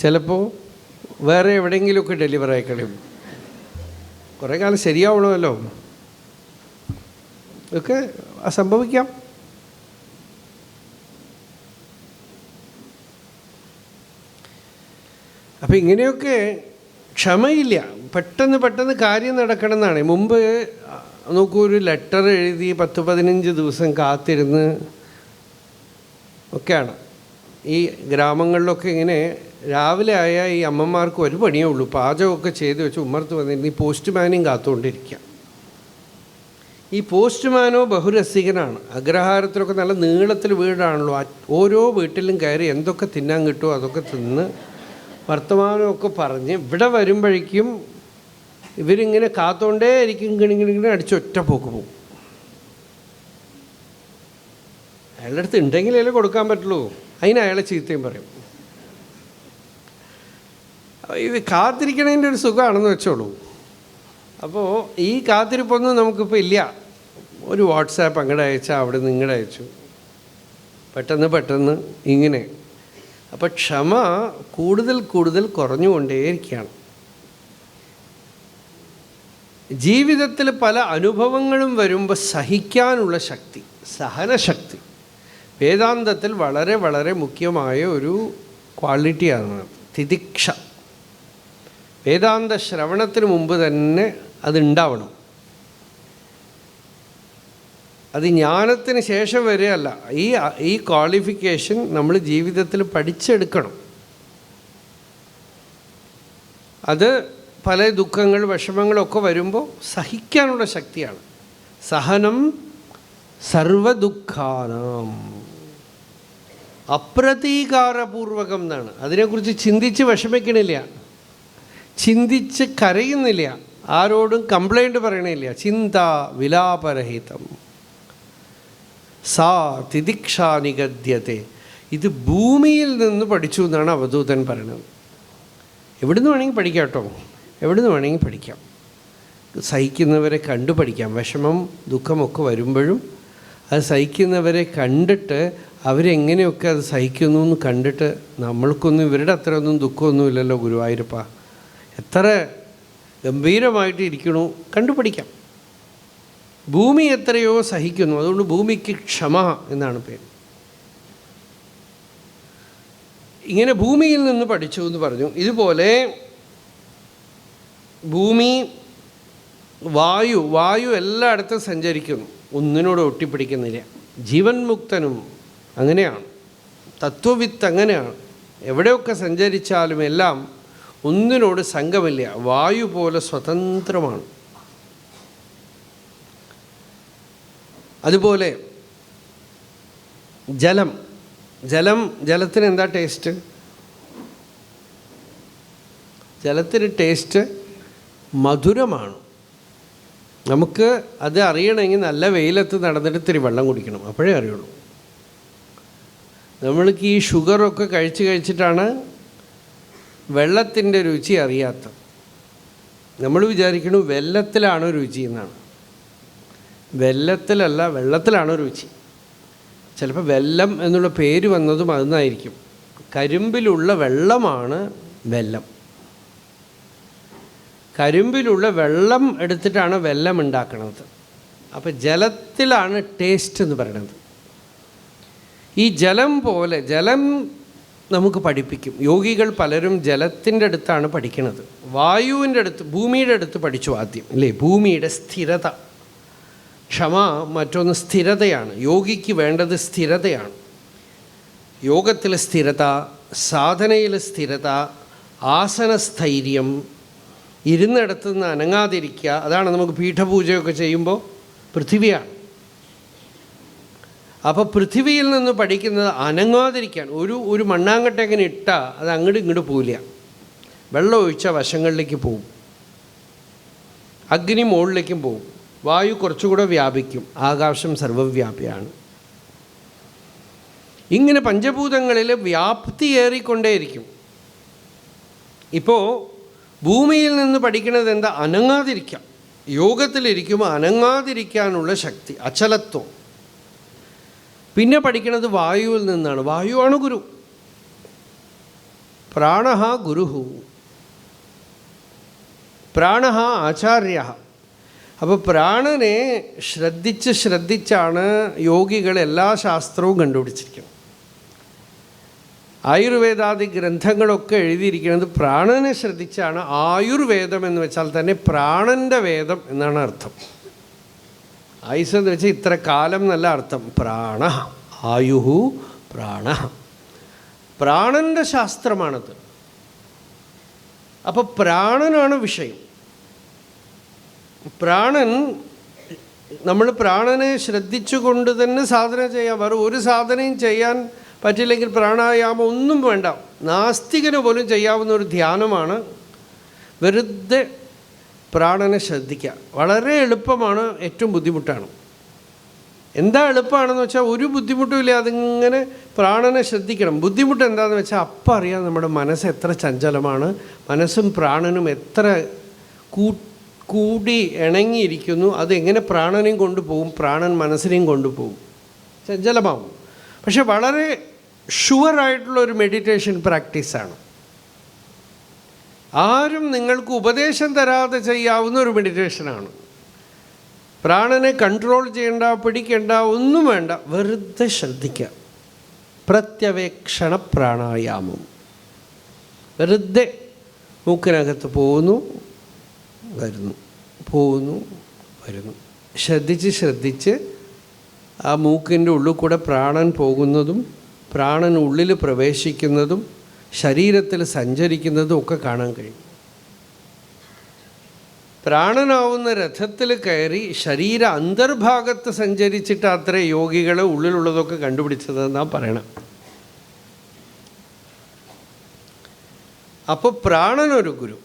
S1: ചിലപ്പോൾ വേറെ എവിടെയെങ്കിലുമൊക്കെ ഡെലിവറി ആയിക്കളയും. കുറേ കാലം ശരിയാവണമല്ലോ, ഇതൊക്കെ സംഭവിക്കാം. അപ്പം ഇങ്ങനെയൊക്കെ ക്ഷമയില്ല. പെട്ടെന്ന് കാര്യം നടക്കണം എന്നാണ്. മുമ്പ് നോക്കൂ, ഒരു ലെറ്റർ എഴുതി 10-15 ദിവസം കാത്തിരുന്ന് ഒക്കെയാണ്. ഈ ഗ്രാമങ്ങളിലൊക്കെ ഇങ്ങനെ രാവിലെ ആയാൽ ഈ അമ്മമാർക്ക് ഒരു പണിയേ ഉള്ളൂ, പാചകമൊക്കെ ചെയ്ത് വെച്ച് ഉമ്മർത്ത് വന്നിരുന്ന് ഈ പോസ്റ്റ്മാനെയും കാത്തുകൊണ്ടിരിക്കുക. ഈ പോസ്റ്റ്മാനോ ബഹുരസികനാണ്. അഗ്രഹാരത്തിലൊക്കെ നല്ല നീളത്തിൽ വീടാണല്ലോ. ഓരോ വീട്ടിലും കയറി എന്തൊക്കെ തിന്നാൻ കിട്ടുമോ അതൊക്കെ തിന്ന് വർത്തമാനമൊക്കെ പറഞ്ഞ് ഇവിടെ വരുമ്പോഴേക്കും ഇവരിങ്ങനെ കാത്തോണ്ടേ ഇരിക്കും. കിണിങ്ങനെ അടിച്ച് ഒറ്റ പോക്ക് പോകും. അയാളുടെ അടുത്ത് ഉണ്ടെങ്കിലേ കൊടുക്കാൻ പറ്റുള്ളൂ. അതിന് അയാളെ ചീത്തയും പറയും. ഇത് കാത്തിരിക്കണതിൻ്റെ ഒരു സുഖമാണെന്ന് വെച്ചോളൂ. അപ്പോൾ ഈ കാത്തിരിപ്പൊന്നും നമുക്കിപ്പോൾ ഇല്ല. ഒരു വാട്സാപ്പ് അങ്ങോട്ട് അയച്ചാൽ അവിടെ നിന്ന് ഇങ്ങോട്ട് അയച്ചു, പെട്ടെന്ന് ഇങ്ങനെ. അപ്പോൾ ക്ഷമ കൂടുതൽ കുറഞ്ഞുകൊണ്ടേയിരിക്കുകയാണ്. ജീവിതത്തിൽ പല അനുഭവങ്ങളും വരുമ്പോൾ സഹിക്കാനുള്ള ശക്തി, സഹനശക്തി വേദാന്തത്തിൽ വളരെ മുഖ്യമായ ഒരു ക്വാളിറ്റിയാണ്. തിതിക്ഷ. വേദാന്ത ശ്രവണത്തിന് മുമ്പ് തന്നെ അതുണ്ടാവണം. അത് ജ്ഞാനത്തിന് ശേഷം വരെയല്ല. ഈ ക്വാളിഫിക്കേഷൻ നമ്മൾ ജീവിതത്തിൽ പഠിച്ചെടുക്കണം. അത് പല ദുഃഖങ്ങൾ വിഷമങ്ങളൊക്കെ വരുമ്പോൾ സഹിക്കാനുള്ള ശക്തിയാണ്. സഹനം സർവദുഃഖാനാം അപ്രതീകാരപൂർവകം എന്നാണ്. അതിനെക്കുറിച്ച് ചിന്തിച്ച് വിഷമിക്കണില്ല, ചിന്തിച്ച് കരയുന്നില്ല, ആരോടും കംപ്ലൈൻറ്റ് പറയണില്ല. ചിന്ത വിലാപരഹിതം സാ തിദിക്ഷാ നിഗദ്യത്തെ. ഇത് ഭൂമിയിൽ നിന്ന് പഠിച്ചു എന്നാണ് അവധൂതൻ പറയുന്നത്. എവിടുന്ന് വേണമെങ്കിൽ പഠിക്കാം കേട്ടോ, എവിടുന്ന് വേണമെങ്കിൽ പഠിക്കാം. സഹിക്കുന്നവരെ കണ്ടു പഠിക്കാം. വിഷമം ദുഃഖമൊക്കെ വരുമ്പോഴും അത് സഹിക്കുന്നവരെ കണ്ടിട്ട് അവരെങ്ങനെയൊക്കെ അത് സഹിക്കുന്നു എന്ന് കണ്ടിട്ട്, നമ്മൾക്കൊന്നും ഇവരുടെ അത്രയൊന്നും ദുഃഖമൊന്നുമില്ലല്ലോ ഗുരുവായൂരപ്പ, എത്ര ഗംഭീരമായിട്ട് ഇരിക്കണു കണ്ടുപഠിക്കാം. ഭൂമി എത്രയോ സഹിക്കുന്നു, അതുകൊണ്ട് ഭൂമിക്ക് ക്ഷമ എന്നാണ് പേര്. ഇങ്ങനെ ഭൂമിയിൽ നിന്ന് പഠിച്ചു എന്ന് പറഞ്ഞു. ഇതുപോലെ ഭൂമി, വായു എല്ലായിടത്തും സഞ്ചരിക്കുന്നു, ഒന്നിനോട് ഒട്ടിപ്പിടിക്കുന്നില്ല. ജീവൻ മുക്തനും അങ്ങനെയാണ്, തത്വവിത്ത് അങ്ങനെയാണ്. എവിടെയൊക്കെ സഞ്ചരിച്ചാലും എല്ലാം ഒന്നിനോട് സംഘമില്ല. വായു പോലെ സ്വതന്ത്രമാണ്. അതുപോലെ ജലത്തിന് എന്താ ടേസ്റ്റ്? ജലത്തിന് ടേസ്റ്റ് മധുരമാണ്. നമുക്ക് അത് അറിയണമെങ്കിൽ നല്ല വെയിലത്ത് നടന്നിട്ട് ഇത്തിരി വെള്ളം കുടിക്കണം, അപ്പോഴേ അറിയുള്ളൂ. നമ്മൾക്ക് ഈ ഷുഗറൊക്കെ കഴിച്ചിട്ടാണ് വെള്ളത്തിൻ്റെ രുചി അറിയാത്തത്. നമ്മൾ വിചാരിക്കണു വെല്ലത്തിലാണ് രുചി എന്നാണ്. വെല്ലത്തിലല്ല, വെള്ളത്തിലാണ് രുചി. ചിലപ്പോൾ വെല്ലം എന്നുള്ള പേര് വന്നതും അതെന്നായിരിക്കും. കരിമ്പിലുള്ള വെള്ളമാണ് വെല്ലം. കരിമ്പിലുള്ള വെള്ളം എടുത്തിട്ടാണ് വെല്ലം ഉണ്ടാക്കുന്നത്. അപ്പോൾ ജലത്തിലാണ് ടേസ്റ്റ് എന്ന് പറയുന്നത്. ഈ ജലം പോലെ ജലം നമുക്ക് പഠിപ്പിക്കും. യോഗികൾ പലരും ജലത്തിൻ്റെ അടുത്താണ് പഠിക്കുന്നത്. വായുവിൻ്റെ അടുത്ത്, ഭൂമിയുടെ അടുത്ത് പഠിച്ചു ആദ്യം അല്ലേ. ഭൂമിയുടെ സ്ഥിരത, ക്ഷമ, മറ്റൊന്ന് സ്ഥിരതയാണ്. യോഗിക്ക് വേണ്ടത് സ്ഥിരതയാണ്. യോഗത്തിൽ സ്ഥിരത, സാധനയിൽ സ്ഥിരത, ആസനസ്ഥൈര്യം, ഇരുന്നിടത്ത് നിന്ന് അനങ്ങാതിരിക്കുക. അതാണ് നമുക്ക് പീഠപൂജയൊക്കെ ചെയ്യുമ്പോൾ പൃഥിവിയാണ്. അപ്പോൾ പൃഥിവിയിൽ നിന്ന് പഠിക്കുന്നത് അനങ്ങാതിരിക്കാൻ. ഒരു മണ്ണാങ്കട്ട എങ്ങനെ ഇട്ടാൽ അത് അങ്ങോട്ട് ഇങ്ങോട്ട് പോവില്ല. വെള്ളം ഒഴിച്ചാൽ വശങ്ങളിലേക്ക് പോവും, അഗ്നി മുകളിലേക്കും പോവും, വായു കുറച്ചുകൂടെ വ്യാപിക്കും, ആകാശം സർവ്വവ്യാപിയാണ്. ഇങ്ങനെ പഞ്ചഭൂതങ്ങളിൽ വ്യാപ്തിയേറിക്കൊണ്ടേയിരിക്കും. ഇപ്പോൾ ഭൂമിയിൽ നിന്ന് പഠിക്കുന്നത് എന്താ? അനങ്ങാതിരിക്കാം. യോഗത്തിലിരിക്കുമ്പോൾ അനങ്ങാതിരിക്കാനുള്ള ശക്തി, അചലത്വം. പിന്നെ പഠിക്കുന്നത് വായുവിൽ നിന്നാണ്. വായുവാണ് ഗുരു. പ്രാണഃ ഗുരുഹു, പ്രാണഃ ആചാര്യഃ. അപ്പോൾ പ്രാണനെ ശ്രദ്ധിച്ചാണ് യോഗികൾ എല്ലാ ശാസ്ത്രവും കണ്ടുപിടിച്ചിരിക്കുന്നത്. ആയുർവേദാദി ഗ്രന്ഥങ്ങളൊക്കെ എഴുതിയിരിക്കുന്നത് പ്രാണനെ ശ്രദ്ധിച്ചാണ്. ആയുർവേദം എന്ന് വെച്ചാൽ തന്നെ പ്രാണൻ്റെ വേദം എന്നാണ് അർത്ഥം. ആയുസ് എന്ന് വെച്ചാൽ ഇത്ര കാലം എന്നല്ല അർത്ഥം. പ്രാണ, ആയുഹു പ്രാണ, പ്രാണൻ്റെ ശാസ്ത്രമാണത്. അപ്പോൾ പ്രാണനാണ് വിഷയം. പ്രാണൻ, നമ്മൾ പ്രാണനെ ശ്രദ്ധിച്ചുകൊണ്ട് തന്നെ സാധന ചെയ്യാം. വേറെ ഒരു സാധനയും ചെയ്യാൻ പറ്റില്ലെങ്കിൽ പ്രാണായാമം ഒന്നും വേണ്ട. നാസ്തികന് പോലും ചെയ്യാവുന്ന ഒരു ധ്യാനമാണ് വെറുതെ പ്രാണനെ ശ്രദ്ധിക്കുക. വളരെ എളുപ്പമാണ്, ഏറ്റവും ബുദ്ധിമുട്ടാണ്. എന്താ എളുപ്പമാണെന്ന് വെച്ചാൽ ഒരു ബുദ്ധിമുട്ടുമില്ല, അതിങ്ങനെ പ്രാണനെ ശ്രദ്ധിക്കണം. ബുദ്ധിമുട്ട് എന്താണെന്ന് വെച്ചാൽ അപ്പം അറിയാം നമ്മുടെ മനസ്സ് എത്ര ചഞ്ചലമാണ്, മനസ്സും പ്രാണനും എത്ര കൂടി ഇണങ്ങിയിരിക്കുന്നു. അതെങ്ങനെ പ്രാണനെയും കൊണ്ടുപോകും, പ്രാണൻ മനസ്സിനെയും കൊണ്ടുപോകും, ചഞ്ചലമാവും. പക്ഷെ വളരെ ഷുവറായിട്ടുള്ള ഒരു മെഡിറ്റേഷൻ പ്രാക്ടീസാണ്. ആരും നിങ്ങൾക്ക് ഉപദേശം തരാതെ ചെയ്യാവുന്ന ഒരു മെഡിറ്റേഷനാണ്. പ്രാണനെ കൺട്രോൾ ചെയ്യേണ്ട, പിടിക്കേണ്ട, ഒന്നും വേണ്ട, വെറുതെ ശ്രദ്ധിക്കുക. പ്രത്യവേക്ഷണ പ്രാണായാമം. വെറുതെ മൂക്കിനകത്ത് പോകുന്നു വരുന്നു, പോകുന്നു വരുന്നു, ശ്രദ്ധിച്ച് ആ മൂക്കിൻ്റെ ഉള്ളിൽ കൂടെ പ്രാണൻ പോകുന്നതും പ്രാണൻ ഉള്ളിൽ പ്രവേശിക്കുന്നതും ശരീരത്തിൽ സഞ്ചരിക്കുന്നതും ഒക്കെ കാണാൻ കഴിയും. പ്രാണനാവുന്ന രഥത്തിൽ കയറി ശരീര അന്തർഭാഗത്ത് സഞ്ചരിച്ചിട്ട് അത്രേ യോഗികൾ ഉള്ളിലുള്ളതൊക്കെ കണ്ടുപിടിച്ചതെന്നാണ് പറയണം. അപ്പോൾ പ്രാണനൊരു ഗുരു.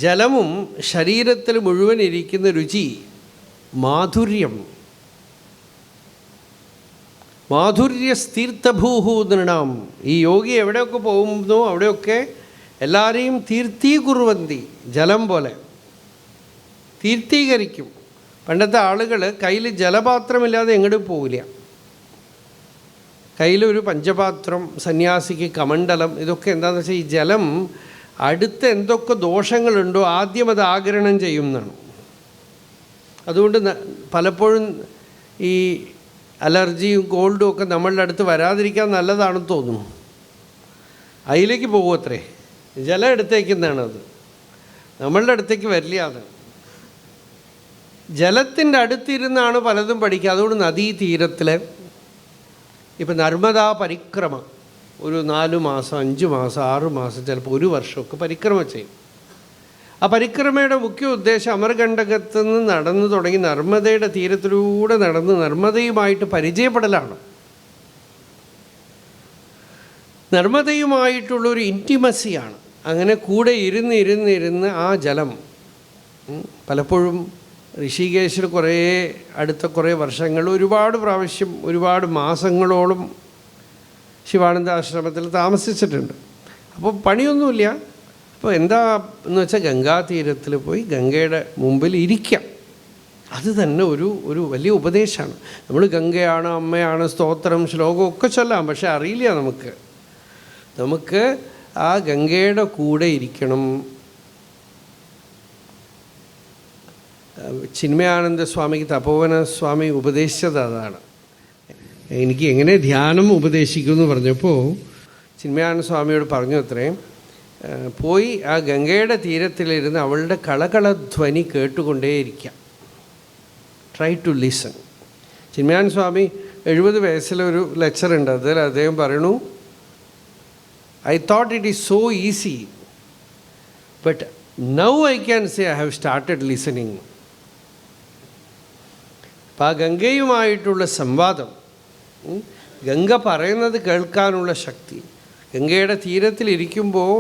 S1: ജലമും ശരീരത്തിൽ മുഴുവൻ ഇരിക്കുന്ന രുചി, മാധുര്യസ്തീർത്ഥഭൂഹു നൃണാം. ഈ യോഗി എവിടെയൊക്കെ പോകുന്നോ അവിടെയൊക്കെ എല്ലാവരെയും തീർത്ഥീകുർവന്തി, ജലം പോലെ തീർത്ഥീകരിക്കും. പണ്ടത്തെ ആളുകൾ കയ്യിൽ ജലപാത്രമില്ലാതെ എങ്ങോട്ടും പോവില്ല. കയ്യിലൊരു പഞ്ചപാത്രം, സന്യാസിക്ക് കമണ്ഡലം, ഇതൊക്കെ എന്താണെന്ന് വെച്ചാൽ ഈ ജലം അടുത്ത് എന്തൊക്കെ ദോഷങ്ങളുണ്ടോ ആദ്യം അത് ആഗിരണം ചെയ്യുന്നതാണ്. അതുകൊണ്ട് പലപ്പോഴും ഈ അലർജിയും കോൾഡും ഒക്കെ നമ്മളുടെ അടുത്ത് വരാതിരിക്കാൻ നല്ലതാണെന്ന് തോന്നുന്നു. അതിലേക്ക് പോകും അത്രേ. ജലം എടുത്തേക്കുന്നതാണ് അത്, നമ്മളുടെ അടുത്തേക്ക് വരില്ല. അത് ജലത്തിൻ്റെ അടുത്തിരുന്നാണ് പലതും പഠിക്കുക. അതുകൊണ്ട് നദീതീരത്തിൽ ഇപ്പം നർമ്മദാ പരിക്രമ ഒരു 4 മാസം 5 മാസം 6 മാസം ചിലപ്പോൾ 1 വർഷമൊക്കെ പരിക്രമ ചെയ്യും. ആ പരിക്രമയുടെ മുഖ്യ ഉദ്ദേശം അമർകണ്ടകത്ത് നിന്ന് നടന്നു തുടങ്ങി നർമ്മദയുടെ തീരത്തിലൂടെ നടന്ന് നർമ്മദയുമായിട്ട് പരിചയപ്പെടലാണ്. നർമ്മദയുമായിട്ടുള്ളൊരു ഇൻറ്റിമസിയാണ്. അങ്ങനെ കൂടെ ഇരുന്ന് ആ ജലം പലപ്പോഴും ഋഷികേശിൽ അടുത്ത കുറേ വർഷങ്ങൾ ഒരുപാട് പ്രാവശ്യം ഒരുപാട് മാസങ്ങളോളം ശിവാനന്ദ ആശ്രമത്തിൽ താമസിച്ചിട്ടുണ്ട്. അപ്പോൾ പണിയൊന്നുമില്ല. അപ്പോൾ എന്താ എന്ന് വെച്ചാൽ ഗംഗാതീരത്തിൽ പോയി ഗംഗയുടെ മുമ്പിൽ ഇരിക്കാം. അത് തന്നെ ഒരു വലിയ ഉപദേശമാണ്. നമ്മൾ ഗംഗയാണ്, അമ്മയാണ്, സ്തോത്രം, ശ്ലോകം ഒക്കെ ചൊല്ലാം. പക്ഷെ അറിയില്ല നമുക്ക് ആ ഗംഗയുടെ കൂടെ ഇരിക്കണം. ചിന്മയാനന്ദ സ്വാമിക്ക് തപോവന സ്വാമി ഉപദേശിച്ചത് അതാണ്. എനിക്ക് എങ്ങനെ ധ്യാനം ഉപദേശിക്കുമെന്ന് പറഞ്ഞപ്പോൾ ചിന്മയാനന്ദ സ്വാമിയോട് പറഞ്ഞു അത്രയും, പോയി ആ ഗംഗയുടെ തീരത്തിലിരുന്ന് അവളുടെ കളകളധ്വനി കേട്ടുകൊണ്ടേയിരിക്കാം. Try to listen. Chinmayananda Swami 70 വയസ്സിലൊരു ലെക്ചറുണ്ട്, അതിൽ അദ്ദേഹം പറയണു, I thought it is so easy, but now I can say I have started listening. അപ്പം ആ ഗംഗയുമായിട്ടുള്ള സംവാദം, ഗംഗ പറയുന്നത് കേൾക്കാനുള്ള ശക്തി, ഗംഗയുടെ തീരത്തിലിരിക്കുമ്പോൾ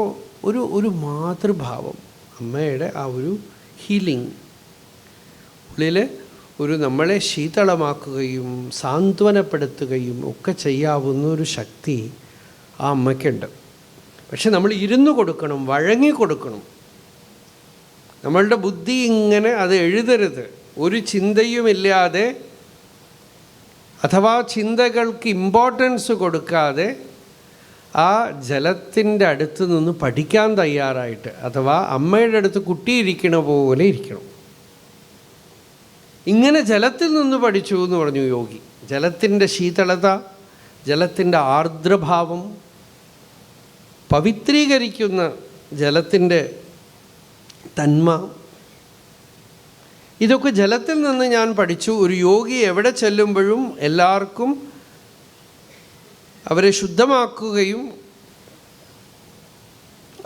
S1: ഒരു മാതൃഭാവം, അമ്മയുടെ ആ ഒരു ഹീലിംഗ് ഉള്ളിൽ ഒരു നമ്മളെ ശീതളമാക്കുകയും സാന്ത്വനപ്പെടുത്തുകയും ഒക്കെ ചെയ്യാവുന്ന ഒരു ശക്തി ആ അമ്മയ്ക്കുണ്ട്. പക്ഷെ നമ്മൾ ഇരുന്ന് കൊടുക്കണം, വഴങ്ങി കൊടുക്കണം. നമ്മളുടെ ബുദ്ധി ഇങ്ങനെ അത് എഴുതരുത്. ഒരു ചിന്തയുമില്ലാതെ അഥവാ ചിന്തകൾക്ക് ഇമ്പോർട്ടൻസ് കൊടുക്കാതെ ആ ജലത്തിൻ്റെ അടുത്ത് നിന്ന് പഠിക്കാൻ തയ്യാറായിട്ട്, അഥവാ അമ്മയുടെ അടുത്ത് കുട്ടിയിരിക്കണ പോലെ ഇരിക്കണം. ഇങ്ങനെ ജലത്തിൽ നിന്ന് പഠിച്ചു എന്ന് പറഞ്ഞു യോഗി. ജലത്തിൻ്റെ ശീതളത, ജലത്തിൻ്റെ ആർദ്രഭാവം, പവിത്രീകരിക്കുന്ന ജലത്തിൻ്റെ തന്മ, ഇതൊക്കെ ജലത്തിൽ നിന്ന് ഞാൻ പഠിച്ചു. ഒരു യോഗി എവിടെ ചെല്ലുമ്പോഴും എല്ലാവർക്കും അവരെ ശുദ്ധമാക്കുകയും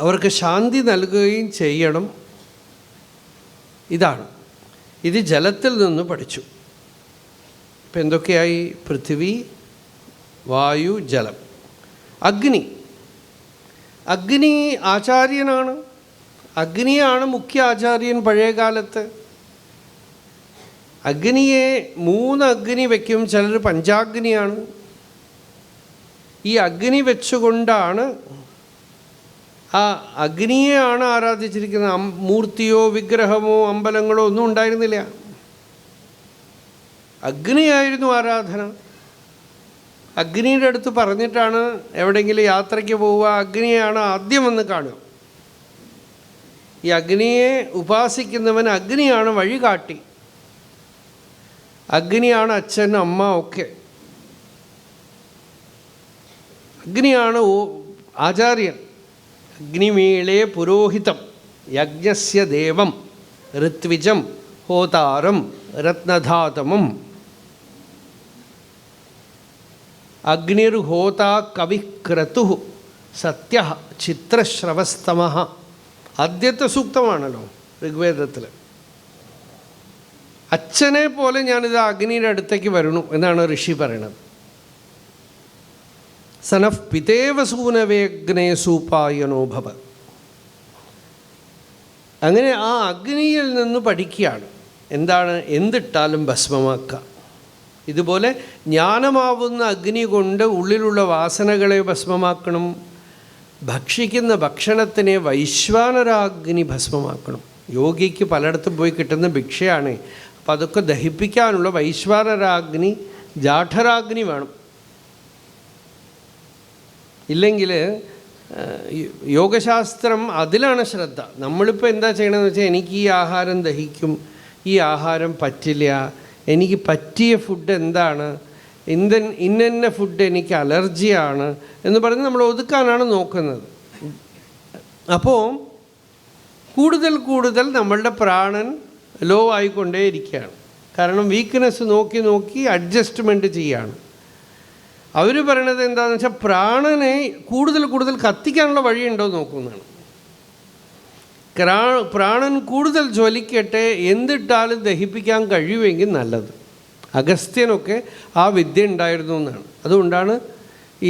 S1: അവർക്ക് ശാന്തി നൽകുകയും ചെയ്യണം. ഇതാണ്, ഇത് ജലത്തിൽ നിന്ന് പഠിച്ചു. ഇപ്പം എന്തൊക്കെയായി? പൃഥ്വി, വായു, ജലം. അഗ്നി. അഗ്നി ആചാര്യനാണ്. അഗ്നിയാണ് മുഖ്യ ആചാര്യൻ പഴയ കാലത്ത്. അഗ്നിയെ 3 അഗ്നി വയ്ക്കും, ചിലർ പഞ്ചാഗ്നിയാണ്. ഈ അഗ്നി വെച്ചുകൊണ്ടാണ്, ആ അഗ്നിയെയാണ് ആരാധിച്ചിരിക്കുന്നത്. മൂർത്തിയോ വിഗ്രഹമോ അമ്പലങ്ങളോ ഒന്നും ഉണ്ടായിരുന്നില്ല. അഗ്നിയായിരുന്നു ആരാധന. അഗ്നിയുടെ അടുത്ത് പറഞ്ഞിട്ടാണ് എവിടെയെങ്കിലും യാത്രയ്ക്ക് പോവുക, അഗ്നിയാണ് ആദ്യം വന്ന് കാണുക. ഈ അഗ്നിയെ ഉപാസിക്കുന്നവൻ അഗ്നിയാണ് വഴികാട്ടി, അഗ്നിയാണ് അച്ഛൻ അമ്മ ഒക്കെ. അഗ്നിയാണ് ആചാര്യൻ. അഗ്നിമീളേ പുരോഹിതം യജ്ഞസ്യ ദേവം ഋത്വിജം ഹോതാരം രത്നധാതമം. അഗ്നിർഹോതാ കവിക്രതു സത്യ ചിത്രശ്രവസ്തമ. ആദ്യത്തെ സൂക്തമാണല്ലോ ഋഗ്വേദത്തിൽ. അച്ഛനെ പോലെ ഞാനിത് അഗ്നിയുടെ അടുത്തേക്ക് വരണു എന്നാണ് ഋഷി പറയണത്. സനഫ് പിതേവ സൂനവേഗ്നേ സൂപായനോ ഭവ. അങ്ങനെ ആ അഗ്നിയിൽ നിന്ന് പഠിക്കുകയാണ്. എന്താണ്? എന്തിട്ടാലും ഭസ്മമാക്കുക. ഇതുപോലെ ജ്ഞാനമാവുന്ന അഗ്നി കൊണ്ട് ഉള്ളിലുള്ള വാസനകളെ ഭസ്മമാക്കണം. ഭക്ഷിക്കുന്ന ഭക്ഷണത്തിനെ വൈശ്വാനരാഗ്നി ഭസ്മമാക്കണം. യോഗിക്ക് പലയിടത്തും പോയി കിട്ടുന്ന ഭിക്ഷയാണ്. അപ്പം അതൊക്കെ ദഹിപ്പിക്കാനുള്ള വൈശ്വാനരാഗ്നി, ജാഠരാഗ്നി വേണം. ഇല്ലെങ്കിൽ യോഗശാസ്ത്രം അതിലാണ് ശ്രദ്ധ. നമ്മളിപ്പോൾ എന്താ ചെയ്യണമെന്ന് വെച്ചാൽ, എനിക്ക് ഈ ആഹാരം ദഹിക്കും, ഈ ആഹാരം പറ്റില്ല, എനിക്ക് പറ്റിയ ഫുഡ് എന്താണ്, ഇന്ന ഫുഡ് എനിക്ക് അലർജിയാണ് എന്ന് പറഞ്ഞ് നമ്മൾ ഒതുക്കാനാണ് നോക്കുന്നത്. അപ്പോൾ കൂടുതൽ കൂടുതൽ നമ്മളുടെ പ്രാണൻ ലോ ആയിക്കൊണ്ടേയിരിക്കുകയാണ്. കാരണം വീക്ക്നെസ് നോക്കി നോക്കി അഡ്ജസ്റ്റ്മെൻറ്റ് ചെയ്യാണ്. അവർ പറയണത് എന്താണെന്ന് വെച്ചാൽ, പ്രാണനെ കൂടുതൽ കൂടുതൽ കത്തിക്കാനുള്ള വഴിയുണ്ടോ നോക്കുന്നതാണ്. പ്രാണൻ കൂടുതൽ ജ്വലിക്കട്ടെ, എന്തിട്ടാലും ദഹിപ്പിക്കാൻ കഴിയുമെങ്കിൽ നല്ലത്. അഗസ്ത്യനൊക്കെ ആ വിദ്യ ഉണ്ടായിരുന്നു എന്നാണ്. അതുകൊണ്ടാണ്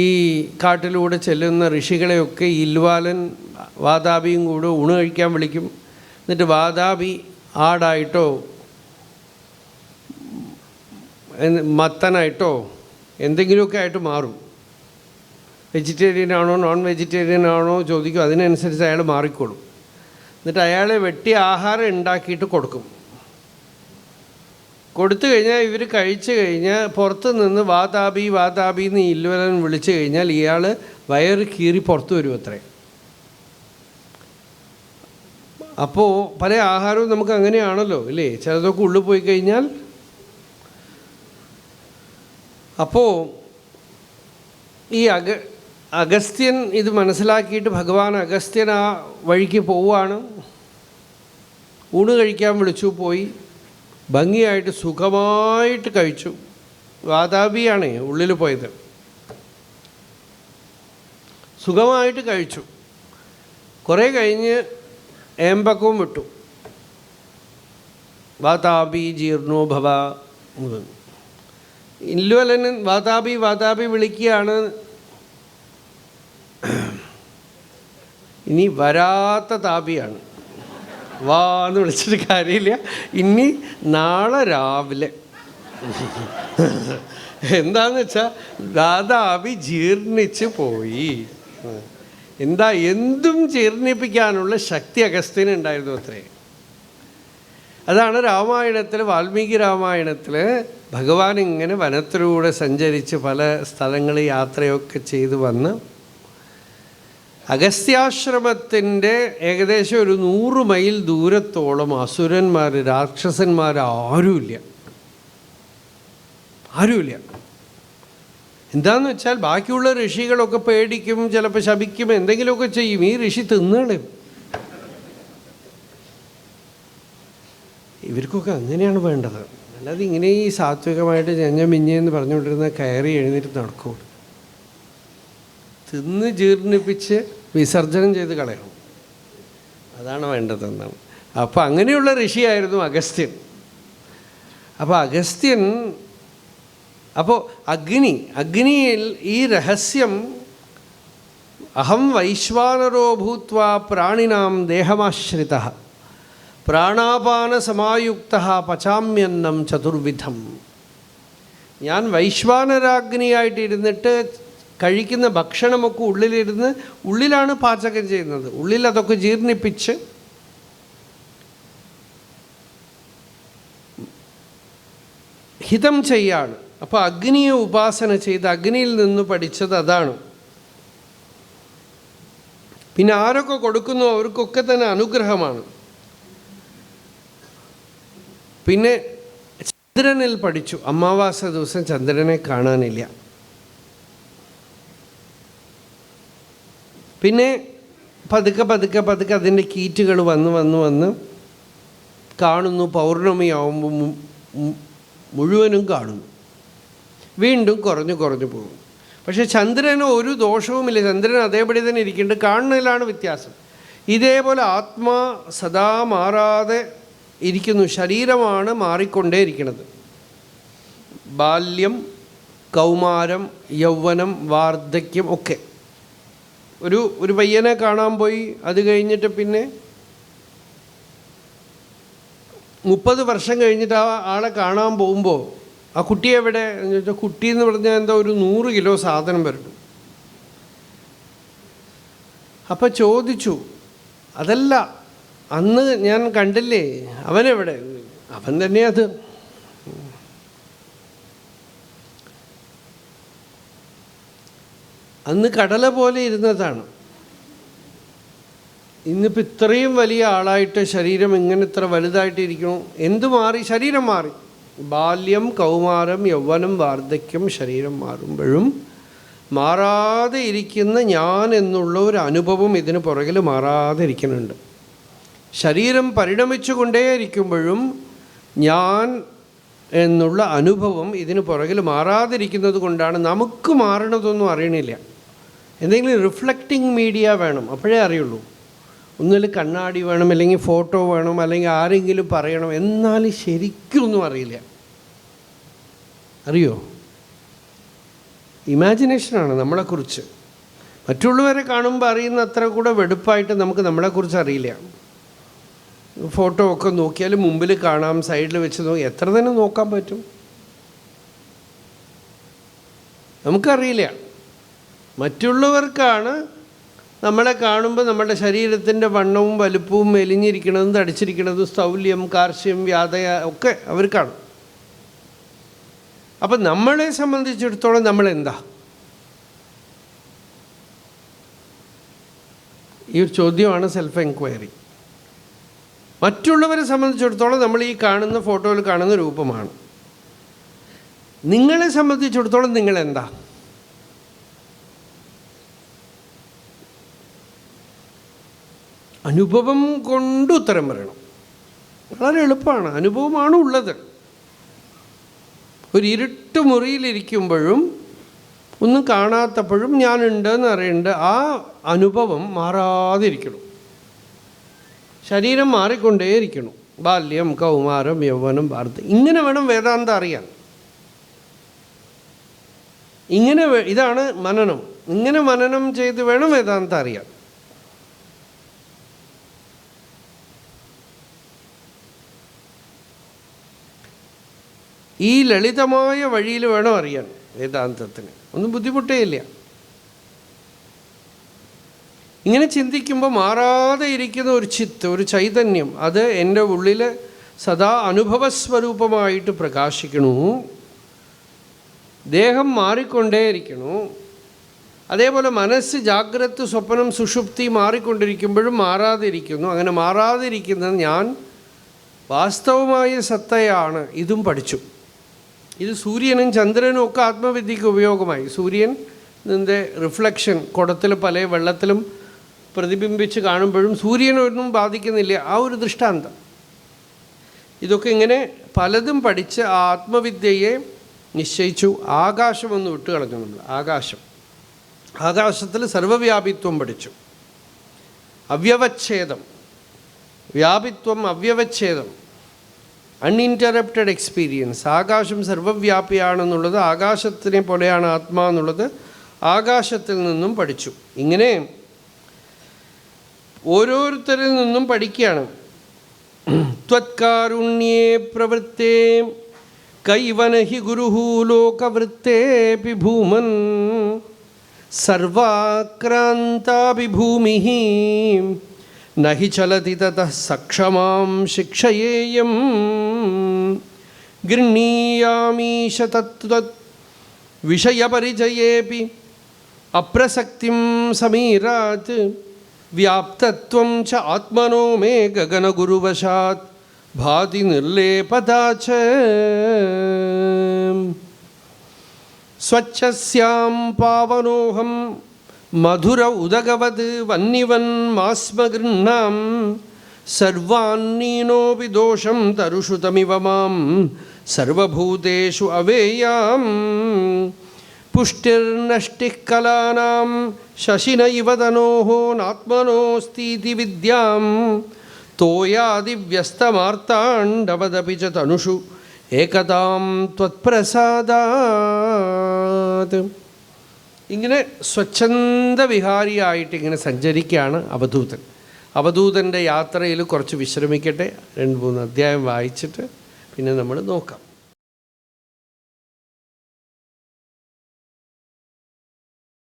S1: ഈ കാട്ടിലൂടെ ചെല്ലുന്ന ഋഷികളെയൊക്കെ ഇൽവാലൻ വാതാപിയും കൂടെ ഊണ് കഴിക്കാൻ വിളിക്കും. എന്നിട്ട് വാതാപി ആടായിട്ടോ മത്തനായിട്ടോ എന്തെങ്കിലുമൊക്കെ ആയിട്ട് മാറും. വെജിറ്റേറിയൻ ആണോ നോൺ വെജിറ്റേറിയൻ ആണോ ചോദിക്കും. അതിനനുസരിച്ച് അയാൾ മാറിക്കോളും. എന്നിട്ട് അയാളെ വെട്ടി ആഹാരം ഉണ്ടാക്കിയിട്ട് കൊടുക്കും. കൊടുത്തു കഴിഞ്ഞാൽ ഇവർ കഴിച്ചു കഴിഞ്ഞാൽ പുറത്ത് നിന്ന് വാതാപി വാതാപി എന്ന് ഇല്ലുവലൻ വിളിച്ചു കഴിഞ്ഞാൽ ഇയാൾ വയറ് കീറി പുറത്ത് വരും അത്രേ. അപ്പോൾ പല ആഹാരവും നമുക്ക് അങ്ങനെയാണല്ലോ ഇല്ലേ, ചിലതൊക്കെ ഉള്ളിൽ പോയി കഴിഞ്ഞാൽ. അപ്പോൾ ഈ അഗസ്ത്യൻ ഇത് മനസ്സിലാക്കിയിട്ട് ഭഗവാൻ അഗസ്ത്യൻ ആ വഴിക്ക് പോവുകയാണ്. ഊണ് കഴിക്കാൻ വിളിച്ചു, പോയി ഭംഗിയായിട്ട് സുഖമായിട്ട് കഴിച്ചു. വാതാപിയാണ് ഉള്ളിൽ പോയത്. സുഖമായിട്ട് കഴിച്ചു. കുറേ കഴിഞ്ഞ് ഏമ്പക്കവും വിട്ടു. വാതാപി ജീർണോ ഭവ. ഇല്ലുവലൻ വാതാപി വിളിക്കുകയാണ്. ഇനി വരാത്ത താപിയാണ്. വാ എന്ന് വിളിച്ചിട്ട് കാര്യമില്ല, ഇനി നാളെ രാവിലെ. എന്താന്ന് വെച്ചാൽ വാതാപി ജീർണിച്ച് പോയി. എന്താ, എന്തും ജീർണിപ്പിക്കാനുള്ള ശക്തി അഗസ്ത്യന് ഉണ്ടായിരുന്നു അത്രേ. അതാണ് രാമായണത്തിൽ, വാൽമീകി രാമായണത്തിൽ ഭഗവാൻ ഇങ്ങനെ വനത്തിലൂടെ സഞ്ചരിച്ച് പല സ്ഥലങ്ങളിൽ യാത്രയൊക്കെ ചെയ്ത് വന്ന് അഗസ്ത്യാശ്രമത്തിൻ്റെ ഏകദേശം ഒരു 100 മൈൽ ദൂരത്തോളം അസുരന്മാർ, രാക്ഷസന്മാർ ആരുമില്ല. എന്താണെന്ന് വെച്ചാൽ ബാക്കിയുള്ള ഋഷികളൊക്കെ പേടിക്കും, ചിലപ്പോൾ ശപിക്കും, എന്തെങ്കിലുമൊക്കെ ചെയ്യും. ഈ ഋഷി തിന്നുകളയും. ഇവർക്കൊക്കെ അങ്ങനെയാണ് വേണ്ടത്. അല്ലാതെ ഇങ്ങനെ ഈ സാത്വികമായിട്ട് മിഞ്ഞെന്ന് പറഞ്ഞുകൊണ്ടിരുന്ന കയറി എഴുന്നേറ്റ് നടക്കും. തിന്ന് ജീർണിപ്പിച്ച് വിസർജനം ചെയ്ത് കളയണം, അതാണ് വേണ്ടതെന്നാണ്. അപ്പോൾ അങ്ങനെയുള്ള ഋഷിയായിരുന്നു അഗസ്ത്യൻ. അപ്പോൾ അഗസ്ത്യൻ, അപ്പോൾ അഗ്നിയിൽ ഈ രഹസ്യം, അഹം വൈശ്വാനരോ ഭൂത്വാ പ്രാണിനാം ദേഹമാശ്രിത പ്രാണാപാന സമായുക്ത പചാമ്യന്നം ചതുർവിധം. ഞാൻ വൈശ്വാനരാഗ്നിയായിട്ടിരുന്നിട്ട് കഴിക്കുന്ന ഭക്ഷണമൊക്കെ ഉള്ളിലാണ് പാചകം ചെയ്യുന്നത്. ഉള്ളിൽ അതൊക്കെ ജീർണിപ്പിച്ച് ഹിതം ചെയ്യാണ്. അപ്പോൾ അഗ്നിയെ ഉപാസന ചെയ്ത് അഗ്നിയിൽ നിന്ന് പഠിച്ചത് അതാണ്. പിന്നെ ആരൊക്കെ കൊടുക്കുന്നു അവർക്കൊക്കെ തന്നെ അനുഗ്രഹമാണ്. പിന്നെ ചന്ദ്രനിൽ പഠിച്ചു. അമാവാസ ദിവസം ചന്ദ്രനെ കാണാനില്ല. പിന്നെ പതുക്കെ അതിൻ്റെ കീറ്റുകൾ വന്ന് കാണുന്നു. പൗർണമിയാവുമ്പോൾ മുഴുവനും കാണുന്നു. വീണ്ടും കുറഞ്ഞു പോകും. പക്ഷേ ചന്ദ്രന് ഒരു ദോഷവുമില്ല. ചന്ദ്രൻ അതേപടി തന്നെ ഇരിക്കുന്നുണ്ട്. കാണുന്നതിലാണ് വ്യത്യാസം. ഇതേപോലെ ആത്മാ സദാ മാറാതെ ഇരിക്കുന്നു. ശരീരമാണ് മാറിക്കൊണ്ടേയിരിക്കുന്നത്. ബാല്യം, കൗമാരം, യൗവനം, വാർദ്ധക്യം ഒക്കെ. ഒരു പയ്യനെ കാണാൻ പോയി, അത് കഴിഞ്ഞിട്ട് പിന്നെ 30 വർഷം കഴിഞ്ഞിട്ട് ആ ആളെ കാണാൻ പോകുമ്പോൾ ആ കുട്ടി എവിടെ എന്ന് ചോദിച്ചാൽ, കുട്ടി എന്ന് പറഞ്ഞാൽ എന്താ, ഒരു 100 കിലോ സാധനം വരുന്നു. അപ്പം ചോദിച്ചു, അതല്ല അന്ന് ഞാൻ കണ്ടില്ലേ, അവനെവിടെ? അവൻ തന്നെയത്. അന്ന് കടല പോലെ ഇരുന്നതാണ്. ഇന്നിപ്പോൾ ഇത്രയും വലിയ ആളായിട്ട് ശരീരം ഇങ്ങനെ ഇത്ര വലുതായിട്ടിരിക്കണം. എന്തു മാറി? ശരീരം മാറി. ബാല്യം, കൗമാരം, യൗവനം, വാർദ്ധക്യം, ശരീരം മാറുമ്പോഴും മാറാതെ ഇരിക്കുന്ന ഞാൻ എന്നുള്ള ഒരു അനുഭവം ഇതിന് പുറകിൽ മാറാതെ ഇരിക്കുന്നുണ്ട്. ശരീരം പരിണമിച്ചു കൊണ്ടേയിരിക്കുമ്പോഴും ഞാൻ എന്നുള്ള അനുഭവം ഇതിന് പുറകിൽ മാറാതിരിക്കുന്നത് കൊണ്ടാണ് നമുക്ക് മാറണതൊന്നും അറിയണില്ല. എന്തെങ്കിലും റിഫ്ലക്റ്റിംഗ് മീഡിയ വേണം, അപ്പോഴേ അറിയുള്ളൂ. ഒന്നുമില്ല കണ്ണാടി വേണം, അല്ലെങ്കിൽ ഫോട്ടോ വേണം, അല്ലെങ്കിൽ ആരെങ്കിലും പറയണം. എന്നാലും ശരിക്കൊന്നും അറിയില്ല. അറിയോ? ഇമാജിനേഷനാണ് നമ്മളെക്കുറിച്ച്. മറ്റുള്ളവരെ കാണുമ്പോൾ അറിയുന്ന അത്ര കൂടെ വെടുപ്പായിട്ട് നമുക്ക് നമ്മളെക്കുറിച്ച് അറിയില്ല. ഫോട്ടോ ഒക്കെ നോക്കിയാലും മുമ്പിൽ കാണാം, സൈഡിൽ വെച്ച് നോക്കി എത്ര തന്നെ നോക്കാൻ പറ്റും? നമുക്കറിയില്ല. മറ്റുള്ളവർക്കാണ് നമ്മളെ കാണുമ്പോൾ നമ്മുടെ ശരീരത്തിൻ്റെ വണ്ണവും വലുപ്പവും മെലിഞ്ഞിരിക്കണതും തടിച്ചിരിക്കണതും സ്ഥൗല്യം, കാർശ്യം, വ്യാധയ ഒക്കെ അവർക്കാണ്. അപ്പം നമ്മളെ സംബന്ധിച്ചിടത്തോളം നമ്മളെന്താ? ഈ ഒരു ചോദ്യമാണ് സെൽഫ് എൻക്വയറി. മറ്റുള്ളവരെ സംബന്ധിച്ചിടത്തോളം നമ്മൾ ഈ കാണുന്ന ഫോട്ടോയിൽ കാണുന്ന രൂപമാണ്. നിങ്ങളെ സംബന്ധിച്ചിടത്തോളം നിങ്ങളെന്താ? അനുഭവം കൊണ്ട് ഉത്തരം പറയണം. വളരെ എളുപ്പമാണ്. അനുഭവമാണ് ഉള്ളത്. ഒരു ഇരുട്ട് മുറിയിലിരിക്കുമ്പോഴും ഒന്നും കാണാത്തപ്പോഴും ഞാനുണ്ടെന്ന് അറിയേണ്ട ആ അനുഭവം മാറാതിരിക്കണം. ശരീരം മാറിക്കൊണ്ടേയിരിക്കണം. ബാല്യം, കൗമാരം, യൗവനം, വാർദ്ധക്യം. ഇങ്ങനെ വേണം വേദാന്തം അറിയാൻ. ഇതാണ് മനനം. ഇങ്ങനെ മനനം ചെയ്ത് വേണം വേദാന്തം അറിയാൻ. ഈ ലളിതമായ വഴിയിൽ വേണം അറിയാൻ വേദാന്തത്തിന്. ഒന്നും ബുദ്ധിമുട്ടേ ഇല്ല. ഇങ്ങനെ ചിന്തിക്കുമ്പോൾ മാറാതെ ഇരിക്കുന്ന ഒരു ചിത്ത്, ഒരു ചൈതന്യം, അത് എൻ്റെ ഉള്ളിൽ സദാ അനുഭവസ്വരൂപമായിട്ട് പ്രകാശിക്കണു. ദേഹം മാറിക്കൊണ്ടേയിരിക്കണു. അതേപോലെ മനസ്സ് ജാഗ്രത, സ്വപ്നം, സുഷുപ്തി മാറിക്കൊണ്ടിരിക്കുമ്പോഴും മാറാതെ ഇരിക്കുന്നു. അങ്ങനെ മാറാതിരിക്കുന്നത് ഞാൻ വാസ്തവമായ സത്തയാണ്. ഇതും പഠിച്ചു. ഇത് സൂര്യനും ചന്ദ്രനും ഒക്കെ ആത്മവിദ്യയ്ക്ക് ഉപയോഗമായി. സൂര്യൻ്റെ റിഫ്ലക്ഷൻ കുടത്തിൽ പല വെള്ളത്തിലും പ്രതിബിംബിച്ച് കാണുമ്പോഴും സൂര്യനൊന്നും ബാധിക്കുന്നില്ല. ആ ഒരു ദൃഷ്ടാന്തം. ഇതൊക്കെ ഇങ്ങനെ പലതും പഠിച്ച് ആ ആത്മവിദ്യയെ നിശ്ചയിച്ചു. ആകാശമൊന്ന് വിട്ടുകളഞ്ഞു നമ്മൾ. ആകാശത്തിൽ സർവവ്യാപിത്വം പഠിച്ചു. അവ്യവച്ഛേദം, വ്യാപിത്വം, അവ്യവച്ഛേദം, അൺഇൻറ്ററപ്റ്റഡ് എക്സ്പീരിയൻസ്. ആകാശം സർവവ്യാപിയാണെന്നുള്ളത്, ആകാശത്തിനെ പോലെയാണ് ആത്മാ എന്നുള്ളത് ആകാശത്തിൽ നിന്നും പഠിച്ചു. ഇങ്ങനെ ഓരോരുത്തരിൽ നിന്നും പഠിക്കുകയാണ്. ത്വത്കാരുണ്യേ പ്രവൃത്തേ കൈവനഹി ഗുരുഃ ലോകവൃത്തേപി ഭൂമൻ സർവാക്രാന്താപി ഭൂമിഃ നഹി ചലതി തതഃ സക്ഷമാം ശിക്ഷയേയം ഗൃഹീയാമീശ തത്വത് വിഷയപരിചയേപി അപ്രസക്തിം സമീരാത് വ്യാപ്തത്വം ച ആത്മനോ മേ ഗഗനഗുരുവശാത് ഭാതി നിർലേപതാ ച സ്വച്ഛസ്യാം പാവനോഹം മധുര ഉദകവത് വന്യവൻ മാസ്മ ഗൃഹ്ണാം സർവാന്നീനോപി ദോഷം തരുഷു തമിവ മാം സർവഭൂതേഷു അവേയാം പുഷ്ടിർനഷ്ടിഃ കലാനാം ശശിന ഇവ തനോഃ നാത്മനോസ്തീതി വിദ്യാം തോയാദിവ്യസ്തമാർത്താണ്ഡവദപി ച തനുഷു ഏകതാം ത്വത്പ്രസാദാത്. ഇങ്ങനെ സ്വച്ഛന്ദ വിഹാരിയായിട്ട് ഇങ്ങനെ സഞ്ചരിക്കുകയാണ് അവധൂതൻ. അവധൂതൻ്റെ യാത്രയിൽ കുറച്ച് വിശ്രമിക്കട്ടെ. 2-3 അധ്യായം വായിച്ചിട്ട് പിന്നെ നമ്മൾ നോക്കാം.